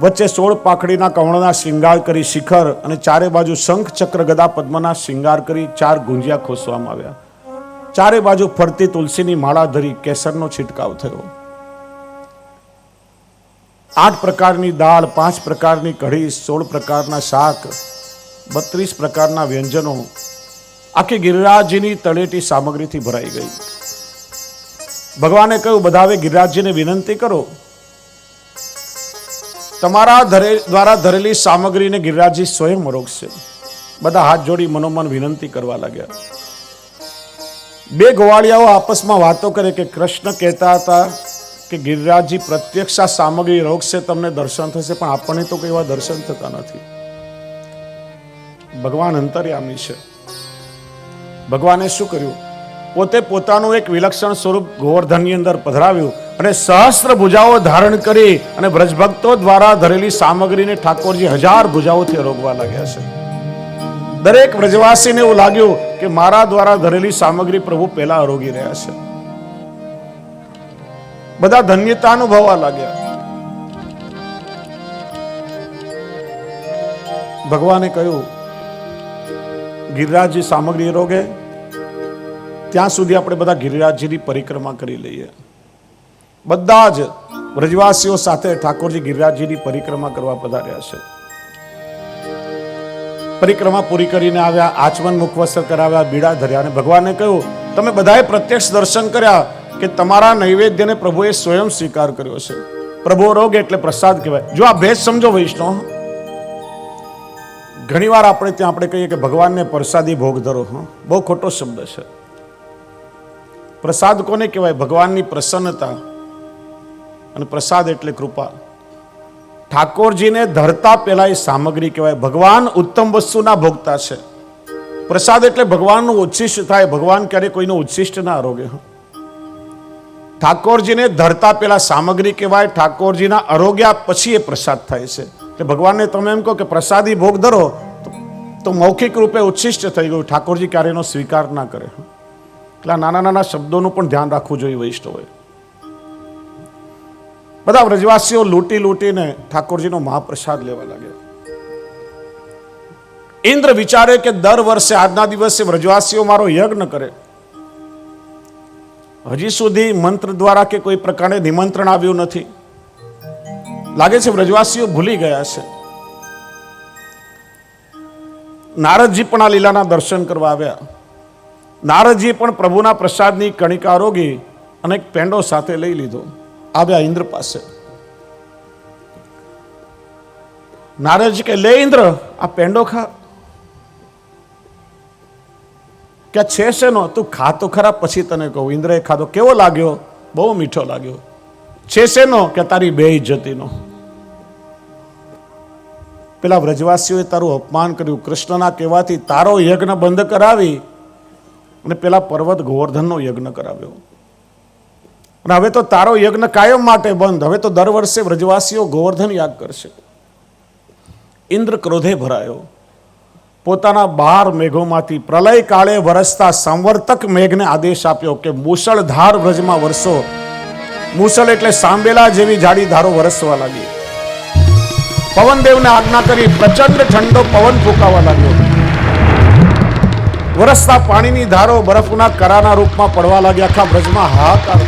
Speaker 1: વચ્ચે 16 પાંખડીના કમળના શૃંગાર કરી શિખર અને ચારે બાજુ શંખ, ચક્ર, ગદા, પદ્મના શૃંગાર કરી 4 ગુંજિયા ખોસવામાં આવ્યા. ચારે બાજુ ફરતી તુલસીની માળા ધરી કેસરનો છિટકાવ થયો. 8 પ્રકારની દાળ, 5 પ્રકારની કઢી, 16 પ્રકારના શાક, 32 પ્રકારના વ્યંજનો, આખી ગિરિરાજજીની તળેટી સામગ્રીથી ભરાઈ ગઈ. ભગવાને કહ્યું, બધા હવે ગિરિરાજજીને વિનંતી કરો, તમારા દ્વારા ધરેલી સામગ્રીને ગિરિરાજજી સ્વયં રોકશે. બધા હાથ જોડી મનોમન વિનંતી કરવા લાગ્યા. બે ગોવાળિયાઓ આપસમાં વાતો કરે કે કૃષ્ણ કહેતા હતા કે ગિરિરાજજી પ્રત્યક્ષ આ સામગ્રી રોકશે, તમને દર્શન થશે, પણ આપણને તો કોઈ એવા દર્શન થતા નથી. ભગવાન અંતર્યામી છે. ભગવાને શું કર્યું? પોતે પોતાનું એક વિલક્ષણ સ્વરૂપ ગોવર્ધનની અંદર પધરાવ્યું અને સહસ્ત્ર ભુજાઓ ધારણ કરી અને બ્રજભક્તો દ્વારા ધરેલી સામગ્રીને ઠાકોરજી 1000 ભુજાઓથી રોકવા લાગ્યા છે. દરેક વ્રજવાસીને એવું લાગ્યું કે મારા દ્વારા ધરેલી સામગ્રી પ્રભુ પહેલા આરોગી રહ્યા છે. બધા ધન્યતા અનુભવવા લાગ્યા. ભગવાને કહ્યું, ગિરિરાજજી સામગ્રી રોગે ત્યાં સુધી આપણે બધા ગિરિરાજજીની પરિક્રમા કરી લઈએ. બધા જ વ્રજવાસીઓ સાથે ઠાકોરજી ગિરિરાજજીની પરિક્રમા કરવા પધાર્યા છે. પરિક્રમા પૂરી કરીને આવ્યા, આચમન મુખવસ્ત્ર કરાવ્યા, બીડા ધર્યા અને ભગવાને કહ્યું, તમે બધાએ પ્રત્યક્ષ દર્શન કર્યા કે તમારા નૈવેદ્યને પ્રભુએ સ્વયં સ્વીકાર કર્યો છે. પ્રભુ રોગ એટલે પ્રસાદ કહેવાય. જો આ ભેદ સમજો વૈષ્ણવ, ઘણીવાર આપણે કહીએ કે ભગવાનને પ્રસાદી ભોગ ધરો. બહુ ખોટો શબ્દ છે. પ્રસાદ કોને કહેવાય? ભગવાનની પ્રસન્નતા, અને પ્રસાદ એટલે કૃપા. ઠાકોરજીને ધરતા પહેલા એ સામગ્રી કહેવાય. ભગવાન ઉત્તમ વસ્તુના ભોગતા છે. પ્રસાદ એટલે ભગવાનનું ઉચ્છિષ્ટ થાય. ભગવાન ક્યારે કોઈનું ઉચ્છિષ્ટ ના આરોગે. ઠાકોરજીને ધરતા પહેલા સામગ્રી કહેવાય. ઠાકોરજીના આરોગ્યા પછી એ પ્રસાદ થાય છે. એટલે ભગવાનને તમે એમ કહો કે પ્રસાદી ભોગ ધરો તો મૌખિક રૂપે ઉચ્છિષ્ટ થઈ ગયું. ઠાકોરજી ક્યારે એનો સ્વીકાર ના કરે. એટલે નાના નાના શબ્દોનું પણ ધ્યાન રાખવું જોઈએ વૈષ્ણવોએ. બધા વ્રજવાસીઓ લૂંટીને ઠાકોરજીનો મહાપ્રસાદ લેવા લાગ્યા. ઇન્દ્ર વિચારે કે દર વર્ષે આજના દિવસે વ્રજવાસીઓ મારો યજ્ઞ કરે. હજી સુધી મંત્ર દ્વારા કે કોઈ પ્રકારે નિમંત્રણ આવ્યું નથી. લાગે છે વ્રજવાસીઓ ભૂલી ગયા છે. નારદજી પણ આ લીલાના દર્શન કરવા આવ્યા. નારદજી પણ પ્રભુના પ્રસાદની કણિકા રોગી અને એક પેંડો સાથે લઈ લીધો. આવ્યા ઇન્દ્ર પાસે. નારદજી કે, લે ઇન્દ્ર, આ પેંડો ખા. કે છે શેનો? તું ખા તો ખરા, પછી તને કહું. ઇન્દ્રએ ખાધો. કેવો લાગ્યો? બહુ મીઠો લાગ્યો. છે શેનો? કે તારી બેઇજ્જતીનો. પેલા વ્રજવાસીઓએ તારું અપમાન કર્યું. કૃષ્ણના કહેવાથી તારો યજ્ઞ બંધ કરાવી અને પેલા પર્વત ગોવર્ધનનો યજ્ઞ કરાવ્યો. અને હવે તો તારો યજ્ઞ કાયમ માટે બંધ. હવે તો દર વર્ષે વ્રજવાસીઓ ગોવર્ધન યાગ કરશે. ઇન્દ્ર ક્રોધે ભરાયો. પોતાના 12 મેઘોમાંથી પ્રલય કાળે વરસતા સંવર્તક મેઘને આદેશ આપ્યો કે મુશળધાર વ્રજમાં વરસો. મુશળ એટલે સાંભેલા જેવી જાડી ધારો વરસવા લાગી. પવનદેવને આજ્ઞા કરી પ્રચંડ ઠંડો પવન ફૂંકાવા લાગ્યો. વરસતા પાણીની ધારો બરફના કરાના રૂપમાં પડવા લાગ્યા. આખા વ્રજમાં હાહાકાર.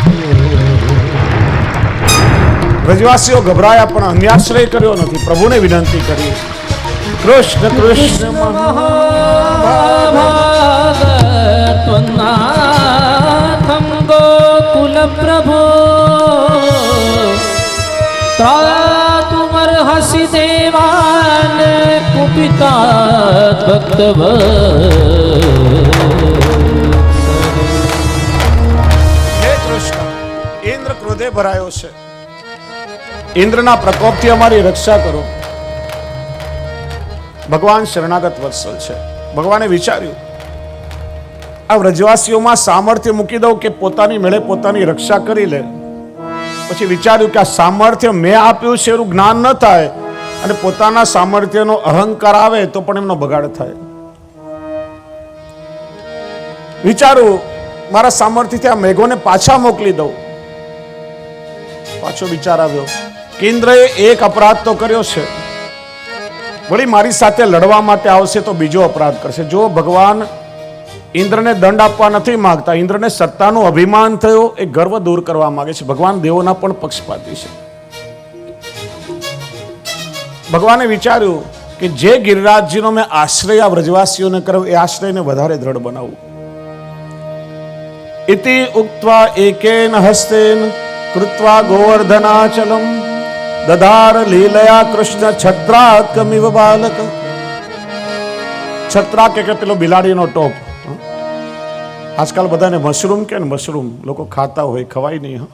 Speaker 1: વ્રજવાસીઓ ગભરાયા પણ અન્યાશ્રય કર્યો નથી. પ્રભુને વિનંતી કરી, કૃષ્ણ કૃષ્ણ
Speaker 2: મહાભાગત્વનાથમ ગોકુલ પ્રભો ત્રાતુમર્હસि દેવાન કુપિતા ભક્તવ.
Speaker 1: હે કૃષ્ણ, ઇન્દ્ર ક્રોધે ભરાયો છે. ઇન્દ્રના પ્રકોપથી અમારી રક્ષા કરો. ભગવાન શરણાગત વત્સલ છે. ભગવાને વિચાર્યું, આ વ્રજવાસીઓમાં સામર્થ્ય મૂકી દઉં કે પોતાની મેળે પોતાની રક્ષા કરી લે. પછી વિચાર્યું કે આ સામર્થ્ય મેં આપ્યું છે એનું જ્ઞાન ન થાય અને પોતાના સામર્થ્યનો અહંકાર આવે તો પણ એમનો બગાડ થાય. વિચારું, મારા સામર્થ્યથી આ મેઘોને પાછા મોકલી દઉં. પાછો વિચાર આવ્યો કે ઇન્દ્રએ એક અપરાધ તો કર્યો છે, વળી મારી સાથે લડવા માટે આવશે તો બીજો અપરાધ કરશે. જો ભગવાન ઇન્દ્રને દંડ આપવા નથી માંગતા, ઇન્દ્રને સત્તાનું અભિમાન થયું, એ ગર્વ દૂર કરવા માંગે છે. ભગવાન દેવોના પણ પક્ષપાતી છે. ભગવાને વિચાર્યું કે જે ગિરિરાજજીનો મેં આશ્રય આ વ્રજવાસીઓને કર્યો એ આશ્રયને વધારે દ્રઢ બનાવવું. ઇતિ ઉક્ત્વા એકેન હસ્તેન કૃત્વા ગોવર્ધનાચલમ દધાર લીલયા કૃષ્ણ છત્રાકમિવ બાલક. છત્રાક કે પેલો બિલાડીનો ટોપ. આજકાલ બધાને મશરૂમ કે ને મશરૂમ લોકો ખાતા હોય, ખવાય નહીં.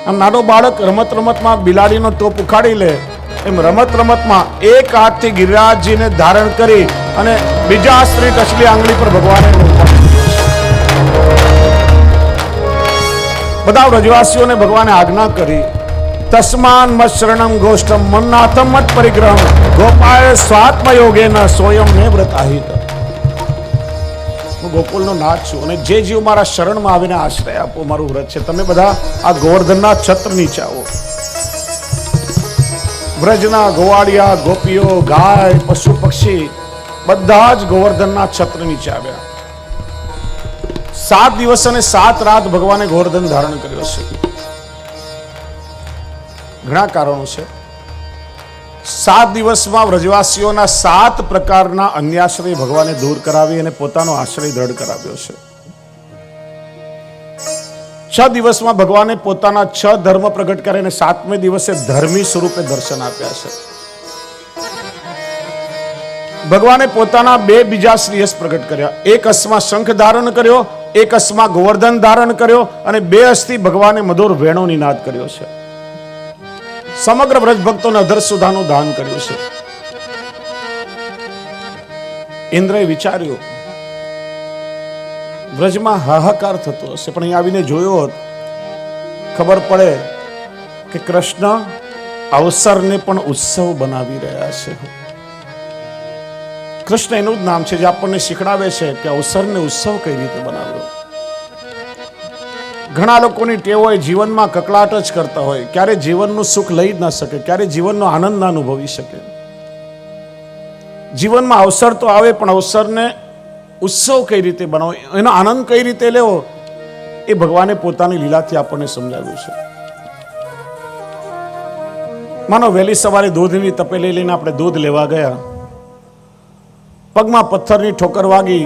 Speaker 1: આમ નાનો બાળક રમત રમતમાં બિલાડીનો ટોપ ઉખાડી લે એમ રમત રમતમાં એક હાથથી ગિરિરાજજીને ધારણ કરી અને બીજા સ્ત્રી ટચલી આંગળી પર ભગવાને બધા વ્રજવાસીઓને ભગવાને આજ્ઞા કરી તસ્માન મત શરણમ ગોષ્ઠમ મન્નાથમ મત પરિગ્રહમ ગોપાય સ્વાત્મ યોગેન સ્વયં મે વ્રતાહિત. હું ગોકુળનો નાથ છું અને જે જીવ મારા શરણમાં આવીને આશ્રય આપો મારું વ્રત છે. તમે બધા આ ગોવર્ધનના છત્ર નીચે આવો. વ્રજના ગોવાળિયા ગોપીઓ ગાય પશુ પક્ષી બધા જ ગોવર્ધનના છત્ર નીચે આવ્યા. 7 દિવસ અને 7 રાત ભગવાને ગોવર્ધન ધારણ કર્યો છે. ઘણા કારણો છે. 7 દિવસમાં વ્રજવાસીઓના 7 પ્રકારના અન્યાશ્રય ભગવાને દૂર કરાવી અને પોતાનો આશ્રય દ્રઢ કરાવ્યો છે. 6 દિવસમાં ભગવાને પોતાના 6 ધર્મ પ્રગટ કરીને 7મે દિવસે ધર્મી સ્વરૂપે દર્શન આપ્યા છે. ભગવાને પોતાના 2 બીજા શ્રેયસ પ્રગટ કર્યા. એક અસ્માં શંખ ધારણ કર્યો, એક અસ્માં ગોવર્ધન ધારણ કર્યો અને 2 અસ્થી ભગવાને મધુર વેણો નિનાદ કર્યો છે. સમગ્ર વ્રજ ભક્તોને અધર સુધાનું દાન કર્યું છે. ઇન્દ્રએ વિચાર્યું વ્રજમાં હાહાકાર થતો હશે, પણ અહીં આવીને જોયો હોત ખબર પડે કે કૃષ્ણ અવસરને પણ ઉત્સવ બનાવી રહ્યા છે. કૃષ્ણ એનું જ નામ છે જે આપણને શીખડાવે છે કે અવસરને ઉત્સવ કઈ રીતે બનાવ્યો. ઘણા લોકોની ટેવ હોય જીવનમાં કકળાટ જ કરતા હોય, ક્યારે જીવનનું સુખ લઈ જ ના શકે, ક્યારે જીવનનો આનંદ ના અનુભવી શકે. જીવનમાં અવસર તો આવે પણ અવસરને ઉત્સવ કઈ રીતે બનાવો, એનો આનંદ કઈ રીતે લેવો એ ભગવાને પોતાની લીલાથી આપણને સમજાવ્યું છે. માનો વહેલી સવારે દૂધની તપેલી લઈને આપણે દૂધ લેવા ગયા, પગમાં પથ્થરની ઠોકર વાગી,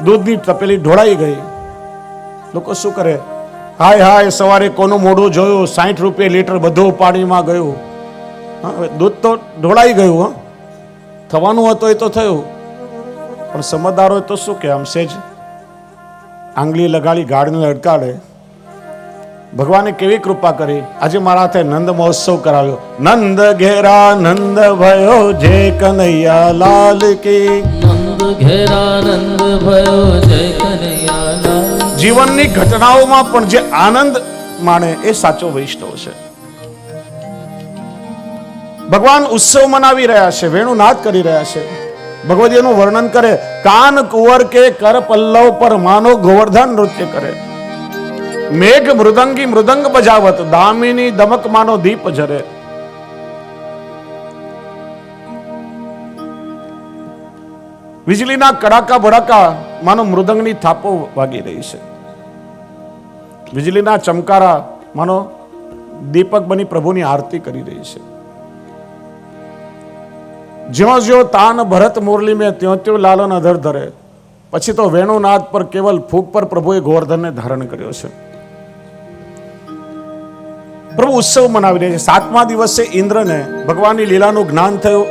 Speaker 1: દૂધની તપેલી ઢોળાઈ ગઈ. લોકો શું કરે? હાય હાય સવારે કોનું મોઢું જોયું, 60 રૂપિયા લીટર બધું પાણીમાં ગયું. દૂધ તો ઢોળાઈ ગયું. થવાનું હતું એ તો થયું, પણ સમજદારો તો શું કે આમ સેજ આંગળી લગાડી ગાળને અડકાડે. ભગવાને કેવી કૃપા કરી, આજે મારા હાથે નંદ મહોત્સવ કરાવ્યો. નંદ ઘેરા નંદ ભયો જે કનૈયા લાલ કી.
Speaker 2: નંદ ઘેરા નંદ ભયો જય કનૈયા લાલ.
Speaker 1: જીવનની ઘટનાઓમાં પણ જે આનંદ માણે એ સાચો વૈષ્ણવ છે. ભગવાન ઉત્સવ મનાવી રહ્યા છે, વેણુનાદ કરી રહ્યા છે. ભગવદીનું વર્ણન કરે, કાન કુંવર કે કર પલ્લવ પર માનો ગોવર્ધન નૃત્ય કરે. મેઘ મૃદંગી મૃદંગ બજાવત, દામિની દમક માનો દીપ જરે. વીજળીના કડાકા ભડાકા માનો મૃદંગની થાપો વાગી રહી છે. વીજળીના ચમકારા માનો દીપક બની પ્રભુની આરતી કરી રહી છે. જ્યો જ્યો તાન ભરત મુરલી મેં ત્યો ત્યો લાલન અધર ધરે. પછી તો વેણુનાદ પર કેવલ ફૂંક પર પ્રભુએ ગોવર્ધનને ધારણ કર્યો છે. પ્રભુ ઉત્સવ મનાવી રહ્યા છે. 7મા દિવસે ઇન્દ્રને ભગવાનની લીલાનું જ્ઞાન થયું.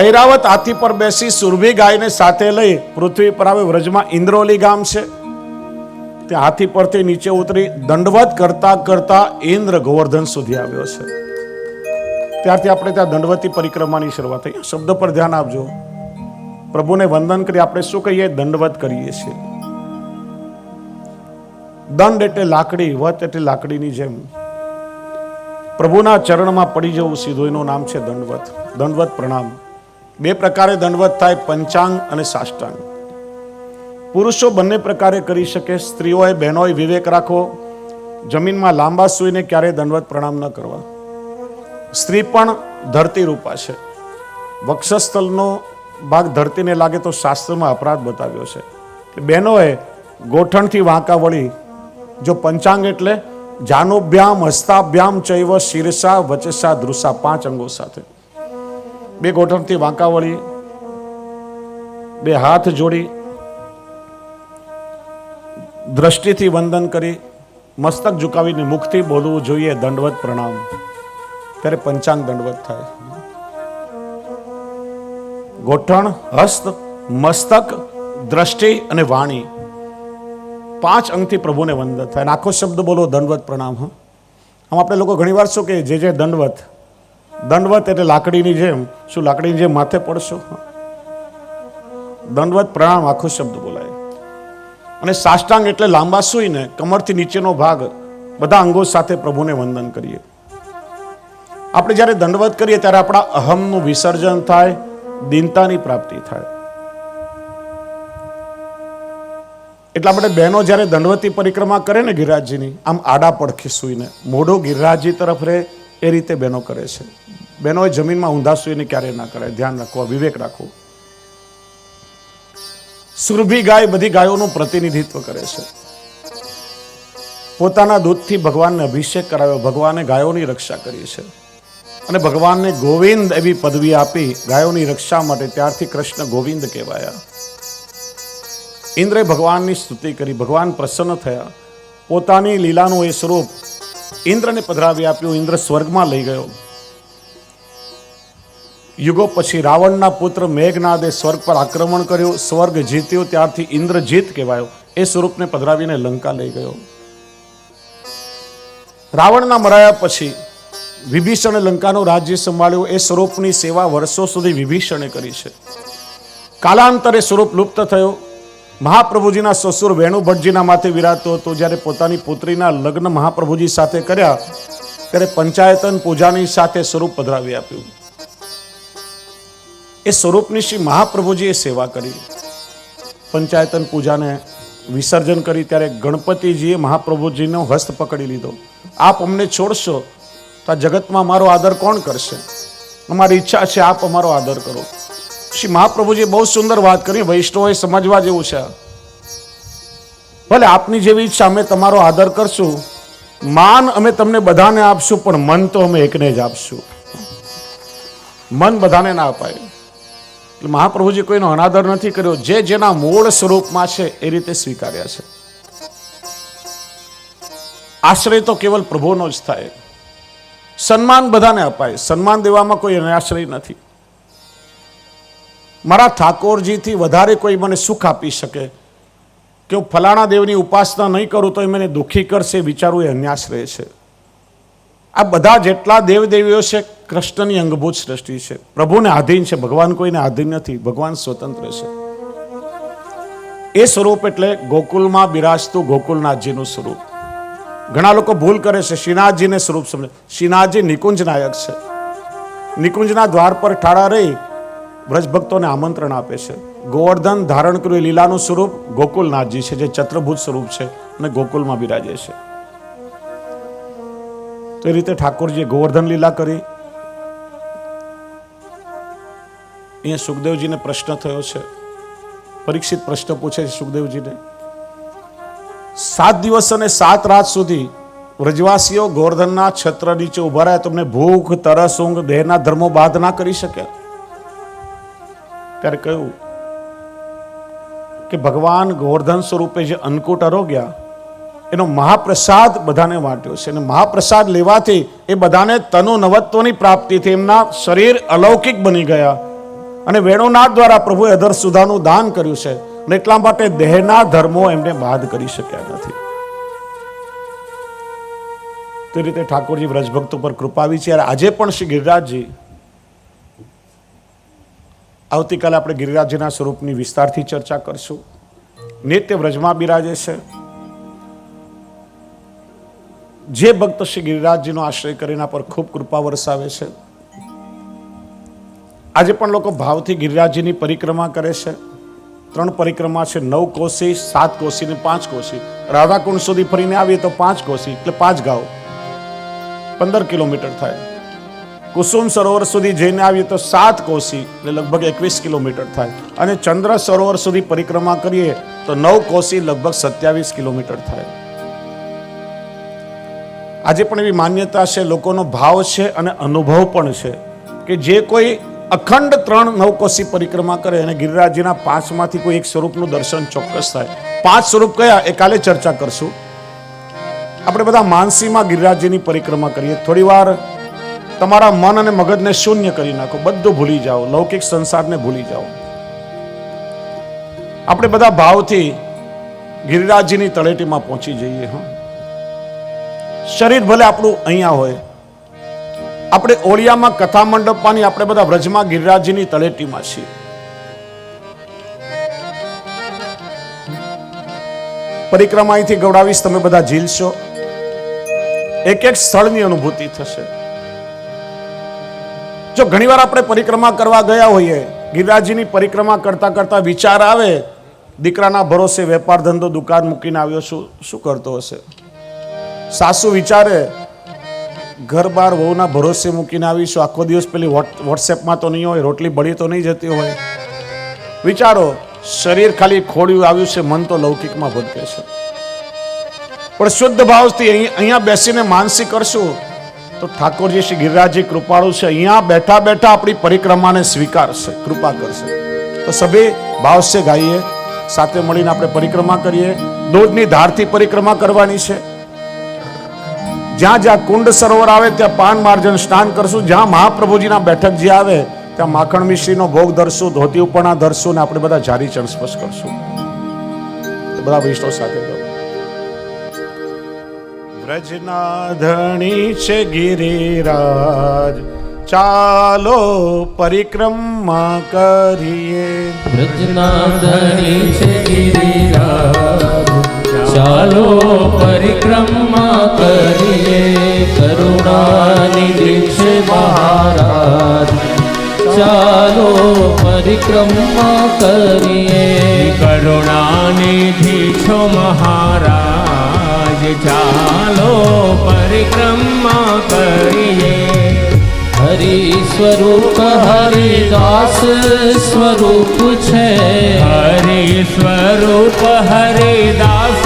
Speaker 1: ઐરાવત હાથી પર બેસી સુરભી ગાયને સાથે લઈ પૃથ્વી પર આવે. વ્રજમાં ઇન્દ્રોલી ગામ છે, ત્યાં હાથી પરથી નીચે ઉતરી દંડવત કરતા કરતા ઇન્દ્ર ગોવર્ધન સુધી આવ્યો છે. ત્યારથી આપણે ત્યાં દંડવતી પરિક્રમાની શરૂઆત થઈ. શબ્દ પર ધ્યાન આપજો. પ્રભુને વંદન કરી આપણે શું કહીએ? દંડવત કરીએ છીએ. દંડ એટલે લાકડી, વત એટલે લાકડીની જેમ. પ્રભુના ચરણમાં પડી જવું સીધું, એનું નામ છે દંડવત. દંડવત પ્રણામ. 2 પ્રકારે દંડવત થાય, પંચાંગ અને સાષ્ટાંગ. પુરુષો બંને પ્રકારે કરી શકે. સ્ત્રીઓએ બહેનોએ વિવેક રાખવો, જમીનમાં લાંબા સૂઈને ક્યારેય દંડવત પ્રણામ ન કરવા. સ્ત્રી પણ ધરતી રૂપા છે. વક્ષસ્થલનો ભાગ ધરતીને લાગે તો શાસ્ત્રમાં અપરાધ બતાવ્યો છે. બહેનોએ ગોઠણથી વાંકા વળી, જો પંચાંગ એટલે જાનુભ્યામ હસ્તાભ્યામ ચૈવ શિરસા વચસા ધ્રુસા, 5 અંગો સાથે. બે ગોઠણથી વાંકા વળી, બે હાથ જોડી, દ્રષ્ટિથી વંદન કરી, મસ્તક ઝુકાવીને મુખથી બોલવું જોઈએ દંડવત પ્રણામ. ત્યારે પંચાંગ દંડવત થાય. ગોઠણ, હસ્ત, મસ્તક, દ્રષ્ટિ અને વાણી, 5 અંગથી પ્રભુને વંદન થાય. અને આખો શબ્દ બોલો દંડવત પ્રણામ. આમ આપણે લોકો ઘણીવાર શું કે જે દંડવત, દંડવત એટલે લાકડીની જેમ, શું લાકડીની જેમ માથે પડશો? દંડવત પ્રણામ આખો શબ્દ બોલાય. અને સાષ્ટાંગ એટલે લાંબા સૂઈને કમરથી નીચેનો ભાગ બધા અંગો સાથે પ્રભુને વંદન કરીએ. આપણે જ્યારે દંડવત કરીએ ત્યારે આપણા અહમનું વિસર્જન થાય, દીનતાની પ્રાપ્તિ થાય. એટલા માટે બહેનો જ્યારે દંડવતી પરિક્રમા કરે ને ગિરિરાજજીની, આમ આડા પડખે સૂઈને, મોઢું ગિરિરાજજી તરફ રહે એ રીતે બહેનો કરે છે. બહેનોએ જમીનમાં ઊંધા સૂઈને ક્યારેય ના કરાય. ધ્યાન રાખવું, વિવેક રાખવું. સુરભી ગાય બધી ગાયોનું પ્રતિનિધિત્વ કરે છે. પોતાના દૂધથી ભગવાનને અભિષેક કરાવ્યો, ભગવાને ગાયોની રક્ષા કરી છે. અને ભગવાનને ગોવિંદ એવી પદવી આપી ગાયોની રક્ષા માટે. ત્યારથી કૃષ્ણ ગોવિંદ કહેવાયા. ઇન્દ્રે ભગવાનની સ્તુતિ કરી, ભગવાન પ્રસન્ન થયા. પોતાની લીલાનું એ સ્વરૂપ ઇન્દ્રને પધરાવી આપ્યું. ઇન્દ્ર સ્વર્ગમાં લઈ ગયો. યુગો પછી રાવણના પુત્ર મેઘનાદે સ્વર્ગ પર આક્રમણ કર્યું, સ્વર્ગ જીત્યું. ત્યારથી ઇન્દ્રજીત કહેવાયો. એ સ્વરૂપને પધરાવીને લંકા લઈ ગયો. રાવણના મરાયા પછી વિભીષણે લંકાનું રાજ્ય સંભાળ્યું. એ સ્વરૂપની સેવા વર્ષો સુધી વિભીષણે કરી છે. કાલાંતરે સ્વરૂપ લુપ્ત થયું. મહાપ્રભુજીના સસુર વેણુ ભટ્ટજીના માથે વિરાજતો હતો. જ્યારે પોતાની પુત્રીના લગ્ન મહાપ્રભુજી સાથે કર્યા ત્યારે પંચાયતન પૂજાની સાથે સ્વરૂપ પધરાવી આપ્યું. એ સ્વરૂપની શ્રી મહાપ્રભુજીએ સેવા કરી. પંચાયતન પૂજાને વિસર્જન કરી ત્યારે ગણપતિજીએ મહાપ્રભુજીનો હસ્ત પકડી લીધો. આપ અમને છોડશો તો આ જગતમાં અમારો આદર કોણ કરશે? અમારી ઈચ્છા છે આપ અમારો આદર કરો. શ્રી મહાપ્રભુજીએ બહુ સુંદર વાત કરી. વૈષ્ણવોએ સમજવા જેવું છે. ભલે આપની જેવી ઈચ્છા, અમે તમારો આદર કરશું. માન અમે તમને બધાને આપશું, પણ મન તો અમે એકને જ આપશું. મન બધાને ના અપાય. એટલે મહાપ્રભુજી કોઈનો અનાદર નથી કર્યો. જે જેના મૂળ સ્વરૂપમાં છે એ રીતે સ્વીકાર્યા છે. આશ્રય તો કેવલ પ્રભુનો જ થાય. સન્માન બધાને અપાય. સન્માન દેવામાં કોઈ અનાશ્રય નથી. મારા ઠાકોરજીથી વધારે કોઈ મને સુખ આપી શકે કે હું ફલાણા દેવની ઉપાસના નહીં કરું તો એ મને દુઃખી કરશે, વિચારવું એ અન્યાશ્રય છે. આ બધા જેટલા દેવદેવીઓ છે કૃષ્ણની અંગભૂત સૃષ્ટિ છે. પ્રભુને આધીન છે. ભગવાન કોઈને આધીન નથી. ભગવાન સ્વતંત્ર છે. એ સ્વરૂપ એટલે ગોકુલમાં બિરાજતું ગોકુલનાથજીનું સ્વરૂપ. ઘણા લોકો ભૂલ કરે છે, શ્રીનાથજીને સ્વરૂપ સમજે. શ્રીનાથજી નિકુંજ નાયક છે. નિકુંજના દ્વાર પર ઠાડા રહી વ્રજભક્તોને આમંત્રણ આપે છે. ગોવર્ધન ધારણ કર્યું લીલાનું સ્વરૂપ ગોકુલનાથજી છે, જે ચત્રભૂત સ્વરૂપ છે અને ગોકુલમાં બિરાજે છે. તો એ રીતે ઠાકોરજીએ ગોવર્ધન લીલા કરી. અહીંયા સુખદેવજીને પ્રશ્ન થયો છે. પરીક્ષિત પ્રશ્ન પૂછે છે સુખદેવજીને. 7 દિવસ અને 7 રાત સુધી વ્રજવાસીઓ ગોવર્ધનના છત્ર નીચે ઉભા રહ્યા. તમને ભૂખ, તરસ, ઊંઘ, દેહના ધર્મો બાદ ના કરી શક્યા. ત્યારે કહ્યું કે ભગવાન ગોવર્ધન સ્વરૂપે જે અન્નકૂટ આરોગ્યા એનો મહાપ્રસાદ બધાને વાંટ્યો છે. અને મહાપ્રસાદ લેવાથી એ બધાને તનુ નવત્વની પ્રાપ્તિ થઈ. એમના શરીર અલૌકિક બની ગયા. અને વેણુનાથ દ્વારા પ્રભુએ અધર સુધાનું દાન કર્યું છે. અને એટલા માટે દેહના ધર્મો એમને બાદ કરી શક્યા નથી. તે રીતે ઠાકોરજી વ્રજભક્તો પર કૃપા આવી છે. આજે પણ શ્રી ગિરિરાજજી, આવતીકાલે આપણે ગિરિરાજજીના સ્વરૂપની વિસ્તારથી ચર્ચા કરશું. નિત્ય વ્રજમાં બિરાજે છે. જે ભક્ત શ્રી ગિરિરાજજીનો આશ્રય કરીને પર ખૂબ કૃપા વરસાવે છે. આજે પણ લોકો ભાવથી ગિરિરાજજીની પરિક્રમા કરે છે. 3 પરિક્રમા છે, 9 કોશી, 7 કોશી ને 5 કોશી. રાધાકુંડ સુધી ફરીને આવીએ તો 5 કોશી એટલે 5 ગાંવ, 15 કિલોમીટર થાય. કુસુમ સરોવર સુધી જઈને આવીએ તો 7 કોશી એટલે લગભગ 21 કિલોમીટર થાય. અને ચંદ્ર સરોવર સુધી પરિક્રમા કરીએ તો 9 કોશી લગભગ 27 કિલોમીટર થાય. આજે પણ એવી માન્યતા છે, લોકોનો ભાવ છે અને અનુભવ પણ છે કે જે કોઈ અખંડ 3 નવકોશી પરિક્રમા કરે અને ગિરિરાજજીના 5માંથી કોઈ એક સ્વરૂપનું દર્શન ચોક્કસ થાય. 5 સ્વરૂપ કયા એ કાલે ચર્ચા કરશું. આપણે બધા માનસીમાં ગિરિરાજજીની પરિક્રમા કરીએ. થોડી વાર તમારા મન અને મગજને શૂન્ય કરી નાખો, બધું ભૂલી જાઓ, લૌકિક સંસારને ભૂલી જાઓ. આપણે બધા ભાવથી ગિરિરાજજીની તળેટીમાં પહોંચી જઈએ. શરીર ભલે આપણું અહીંયા હોય, આપણે ઓળિયામાં કથા મંડપમાંની, આપણે બધા વ્રજમાં ગિરિરાજજીની તળેટીમાં છીએ. પરિક્રમા અહીંથી ગવડાવીશ, તમે બધા ઝીલશો. એક એક સ્થળની અનુભૂતિ થશે. જો ઘણીવાર આપણે પરિક્રમા કરવા ગયા હોઈએ, ગિરિરાજજીની પરિક્રમા કરતા કરતા વિચાર આવે, દીકરાના ભરોસે વેપાર ધંધો દુકાન મૂકીને આવ્યો છું, શું કરતો હશે? સાસુ વિચારે ઘર બાર વહુના ભરોસે મૂકીને આવીશું, આખો દિવસ પેલી વોટ્સએપમાં તો નહીં હોય, રોટલી બળી તો નહીં જતી હોય. વિચારો, શરીર ખાલી ખોડ્યું આવ્યું છે, મન તો લૌકિકમાં ભટકે છે. પણ શુદ્ધ ભાવથી અહીંયા બેસીને માનસી કરશું તો ઠાકોરજી શ્રી ગિરિરાજજી કૃપાળુ છે, અહીંયા બેઠા બેઠા આપણી પરિક્રમાને સ્વીકારશે, કૃપા કરશે. તો સભે ભાવ સે ગાઈએ, સાથે મળીને આપણે પરિક્રમા કરીએ. દૂધની ધારથી પરિક્રમા કરવાની છે. જ્યાં જ્યાં કુંડ સરોવર આવે ત્યાં પાન માર્જન સ્નાન કરશું. જ્યાં મહાપ્રભુજીના બેઠકજી આવે ત્યાં માખણ મિશ્રીનો ભોગ ધરશું, ધોતી ઉપરના ધરશું ને આપણે બધા જારી ચરણ સ્પર્શ કરશું. તો બધા વૈષ્ણવ સાથે કરો. વ્રજના ધણી છે ગિરિરાજ, ચાલો પરિક્રમા કરીએ.
Speaker 2: વ્રજના ધણી છે ગિરિરાજ, ચાલો પરિક્રમા કરીએ. કરુણાનિધિ છે મહારાજ, ચાલો પરિક્રમા કરીએ.
Speaker 3: કરુણાનિધિ છો મહારાજ, ચાલો પરિક્રમા કરીએ.
Speaker 2: હરિ સ્વરૂપ હરિદાસ સ્વરૂપ છે,
Speaker 3: હરિ સ્વરૂપ હરિદાસ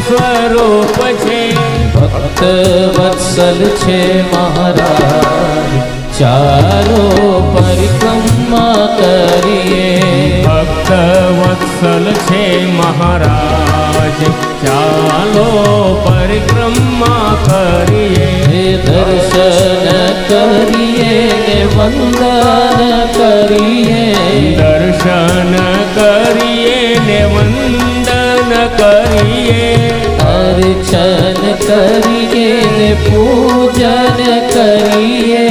Speaker 3: સ્વરૂપ છે.
Speaker 2: ભક્ત વત્સલ છે મહારાજ, ચાલો પરિક્રમા કરીએ.
Speaker 3: ભક્ત વત્સલ છે મહારાજ, ચાલો પરિક્રમા કરીએ.
Speaker 2: દર્શન કરીએ ને વંદન કરીએ.
Speaker 3: દર્શન કરીએ ને વંદન કરીએ.
Speaker 2: અર્ચન કરીએ ને પૂજન કરીએ.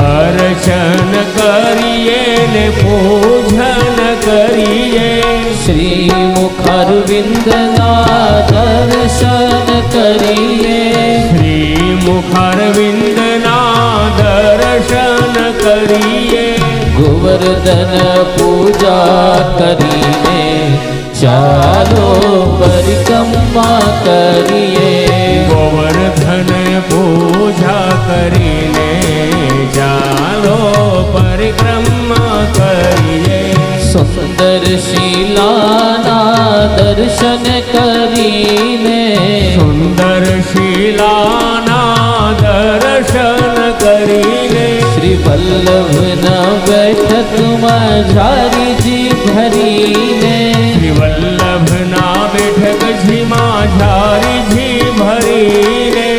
Speaker 3: અર્ચન કરીએ ને પૂજન કરીએ.
Speaker 2: શ્રી મુખારવિંદના દર્શન કરીએ.
Speaker 3: શ્રી મુખારવિંદના દર્શન કરીએ.
Speaker 2: ગોવર્ધન પૂજા કરીને ચાલો પરિક્રમા કરીએ.
Speaker 3: ગોવર્ધન પૂજા કરીને ચાલો પરિક્રમા કરીએ.
Speaker 2: સુંદર શિલાના દર્શન કરીને.
Speaker 3: સુંદર શિલાના દર્શન કરીને.
Speaker 2: શ્રી વલ્લભના બેઠકમાં ઝારીજી ભરીને.
Speaker 3: શ્રી વલ્લભના બેઠકજીમાં ઝારીજી ભરીને.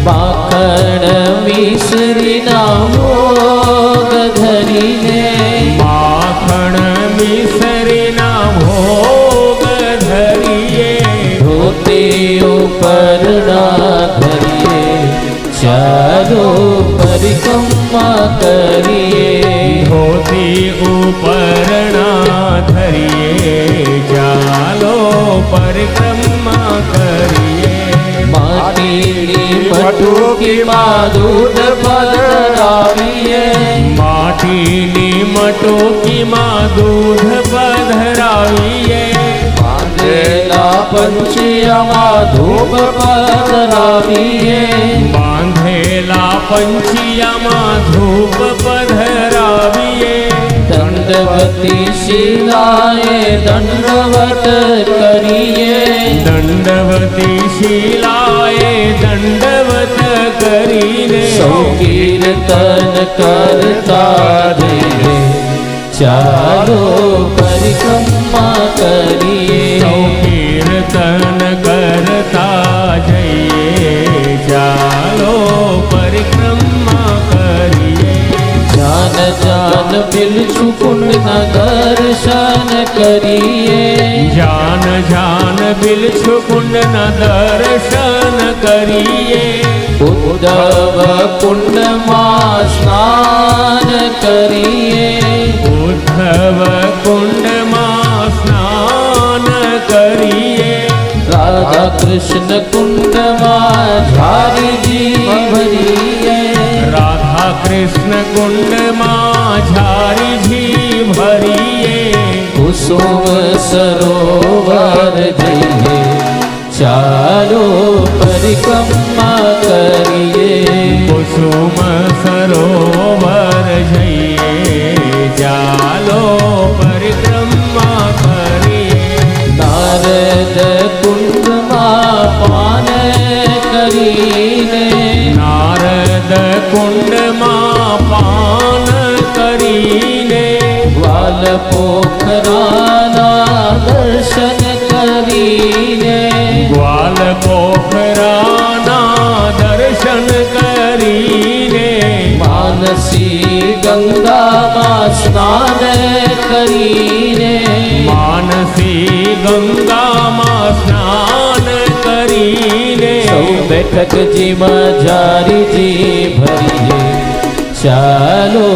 Speaker 2: માખણ મિશ્રીના ભોગ ધરીને.
Speaker 3: માખણ મિશ્રીના ભોગ ધરીએ.
Speaker 2: ધોતી ઉપરના ધરીએ, ચાલો પરિક્રમા કરીએ.
Speaker 3: ધોતી ઉપરના ધરીએ, ચાલો પરિક્રમા કરીએ.
Speaker 2: માટીની મટુકીમાં દૂધ પધરાવીએ.
Speaker 3: માટીની મટુકીમાં દૂધ પધરાવીએ.
Speaker 2: બાંધેલા પંચિયામાં ધૂપ પધરાવીએ.
Speaker 3: બાંધેલા પંચિયામાં ધૂપ પધરાવીએ.
Speaker 2: દંડવતી શિલાએ દંડવત કરીએ.
Speaker 3: દંડવતી શિલાએ દંડવત કરીને.
Speaker 2: સૌ કીર્તન કરતા રહીએ, ચાલો પરિક્રમા કરીએ.
Speaker 3: કીર્તન કરતા જઈએ, ચાલો પરિક્રમા કરીએ.
Speaker 2: જાન જાન બિલછુ કુંડના દર્શન કરીએ.
Speaker 3: જાન જાન બિલછુ કુંડના દર્શન કરીએ.
Speaker 2: ઉદ્ધવ કુંડમાં સ્નાન કરીએ.
Speaker 3: ઉદ્ધવ કુંડમાં સ્નાન કરીએ.
Speaker 2: રાધા કૃષ્ણ કુંડમાં ઝારીજી ભરીએ.
Speaker 3: રાધા કૃષ્ણ કુંડમાં ઝારીજી ભરીએ.
Speaker 2: કુસુમ સરોવર જઈએ, ચાલો પરિક્રમા કરીએ.
Speaker 3: કુસુમ સરોવર જઈએ, ચાલો પરિક્રમા કરીએ.
Speaker 2: નારદ કુંડમાં પાન કરીને.
Speaker 3: નારદ કુંડમાં પાન કરીને.
Speaker 2: ગ્વાલ પોખરાના દર્શન કરીને.
Speaker 3: ગ્વાલ પોખરાના દર્શન કરીને.
Speaker 2: માનસી ગંગામાં સ્નાન કરીને.
Speaker 3: માનસી ગંગામાં સ્નાન કરીને.
Speaker 2: સૌ બેઠકજીમાં ઝારીજી ભરીએ, ચાલો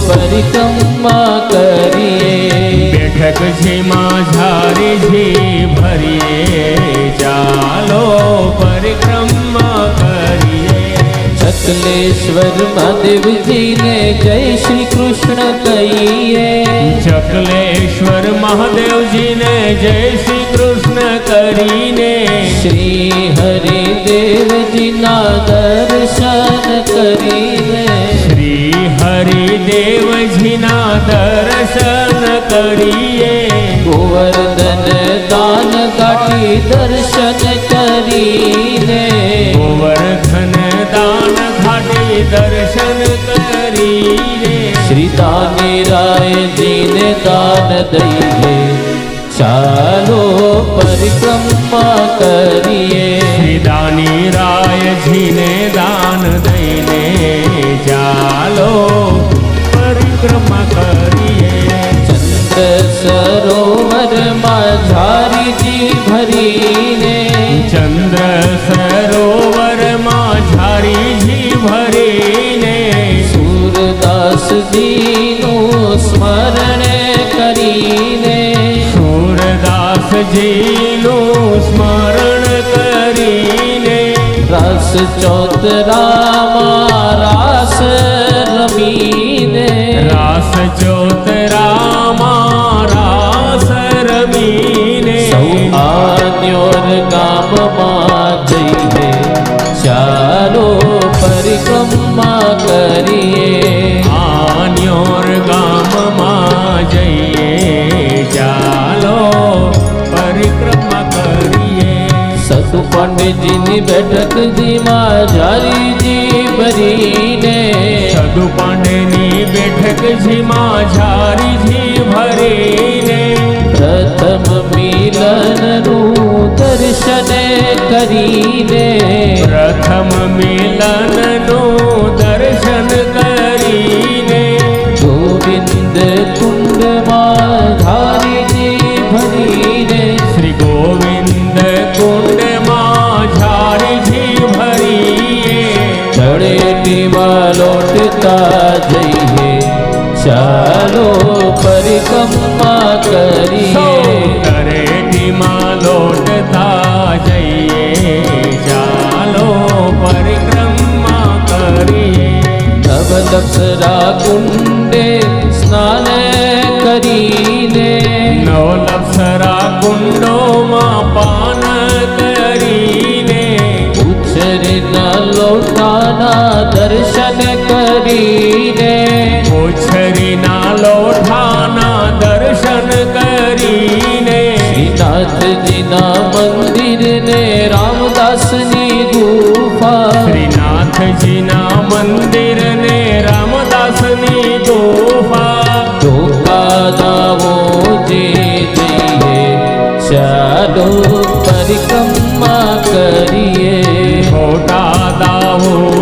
Speaker 2: પરિક્રમા કરીએ.
Speaker 3: બેઠકજીમાં ઝારીજી ભરીએ, ચાલો પરિક્રમા કરીએ.
Speaker 2: ચકલેશ્વર મહાદેવજીને જય શ્રી કૃષ્ણ કહીએ.
Speaker 3: ચકલેશ્વર મહાદેવજીને જય શ્રી કૃષ્ણ કરીને.
Speaker 2: શ્રી હરિદેવજીના દર્શન કરીને.
Speaker 3: શ્રી હરિદેવજીના દર્શન કરીએ.
Speaker 2: ગોવર્ધન દાન ગાટી દર્શન કરીને.
Speaker 3: ગોવર્ધન દાન ઘાટી દર્શન કરીને.
Speaker 2: શ્રી દાનીરાયજીને દાન દઈએ, ચાલો પરિક્રમા કરીએ.
Speaker 3: શ્રી દાનીરાયજીને દાન દઈને, ચાલો પરિક્રમા કરીએ.
Speaker 2: ચંદ્ર સરોવરમાં ઝારીજી ભરીને.
Speaker 3: ચંદ્ર સરોવરમાં ઝારીજી ભરીને.
Speaker 2: સૂરદાસજીનું સ્મરણ કરીને.
Speaker 3: સૂરદાસજીનું સ્મરણ કરીને.
Speaker 2: રસ ચોતરામાં રાસ રમીને.
Speaker 3: રાસ ચોતરામાં રાસ રમીને.
Speaker 2: સૌ આન્યોર ગામમાં જઈએ, ચાલો પરિક્રમા કરીએ.
Speaker 3: આન્યોર ગામમાં જઈએ, ચાલો પરિક્રમા કરીએ.
Speaker 2: સતુ પાંડેજીની બેઠકજીમાં ઝારીજી ભરીને.
Speaker 3: સદુ પાંડેની બેઠકજીમાં ઝારીજી ભરીને.
Speaker 2: પ્રથમ મિલનનું દર્શન કરીને.
Speaker 3: પ્રથમ મિલનનું દર્શન કરીને.
Speaker 2: ગોવિંદ કુંડમાં ઝારીજી ભરીને.
Speaker 3: શ્રી ગોવિંદ કુંડમાં ઝારીજી ભરીએ.
Speaker 2: તળેટીમાં લોટતા જઈએ, ચાલો પરિક્રમા કરીએ.
Speaker 3: તળેટીમાં લોટતા જઈએ, ચાલો પરિક્રમા કરીએ.
Speaker 2: નવલક્ષરા કુંડે સ્નાન કરીને.
Speaker 3: નવલક્ષરા કુંડોમાં પાન કરીને.
Speaker 2: ઉછરીના લોટાના દર્શન કરીને.
Speaker 3: ઉછરીના લોઠાના દર્શન કરીને.
Speaker 2: શ્રીનાથજીના મંદિરને રામદાસની ગુફા.
Speaker 3: શ્રીનાથજીના મંદિરને રામદાસની ગુફા.
Speaker 2: ધોકા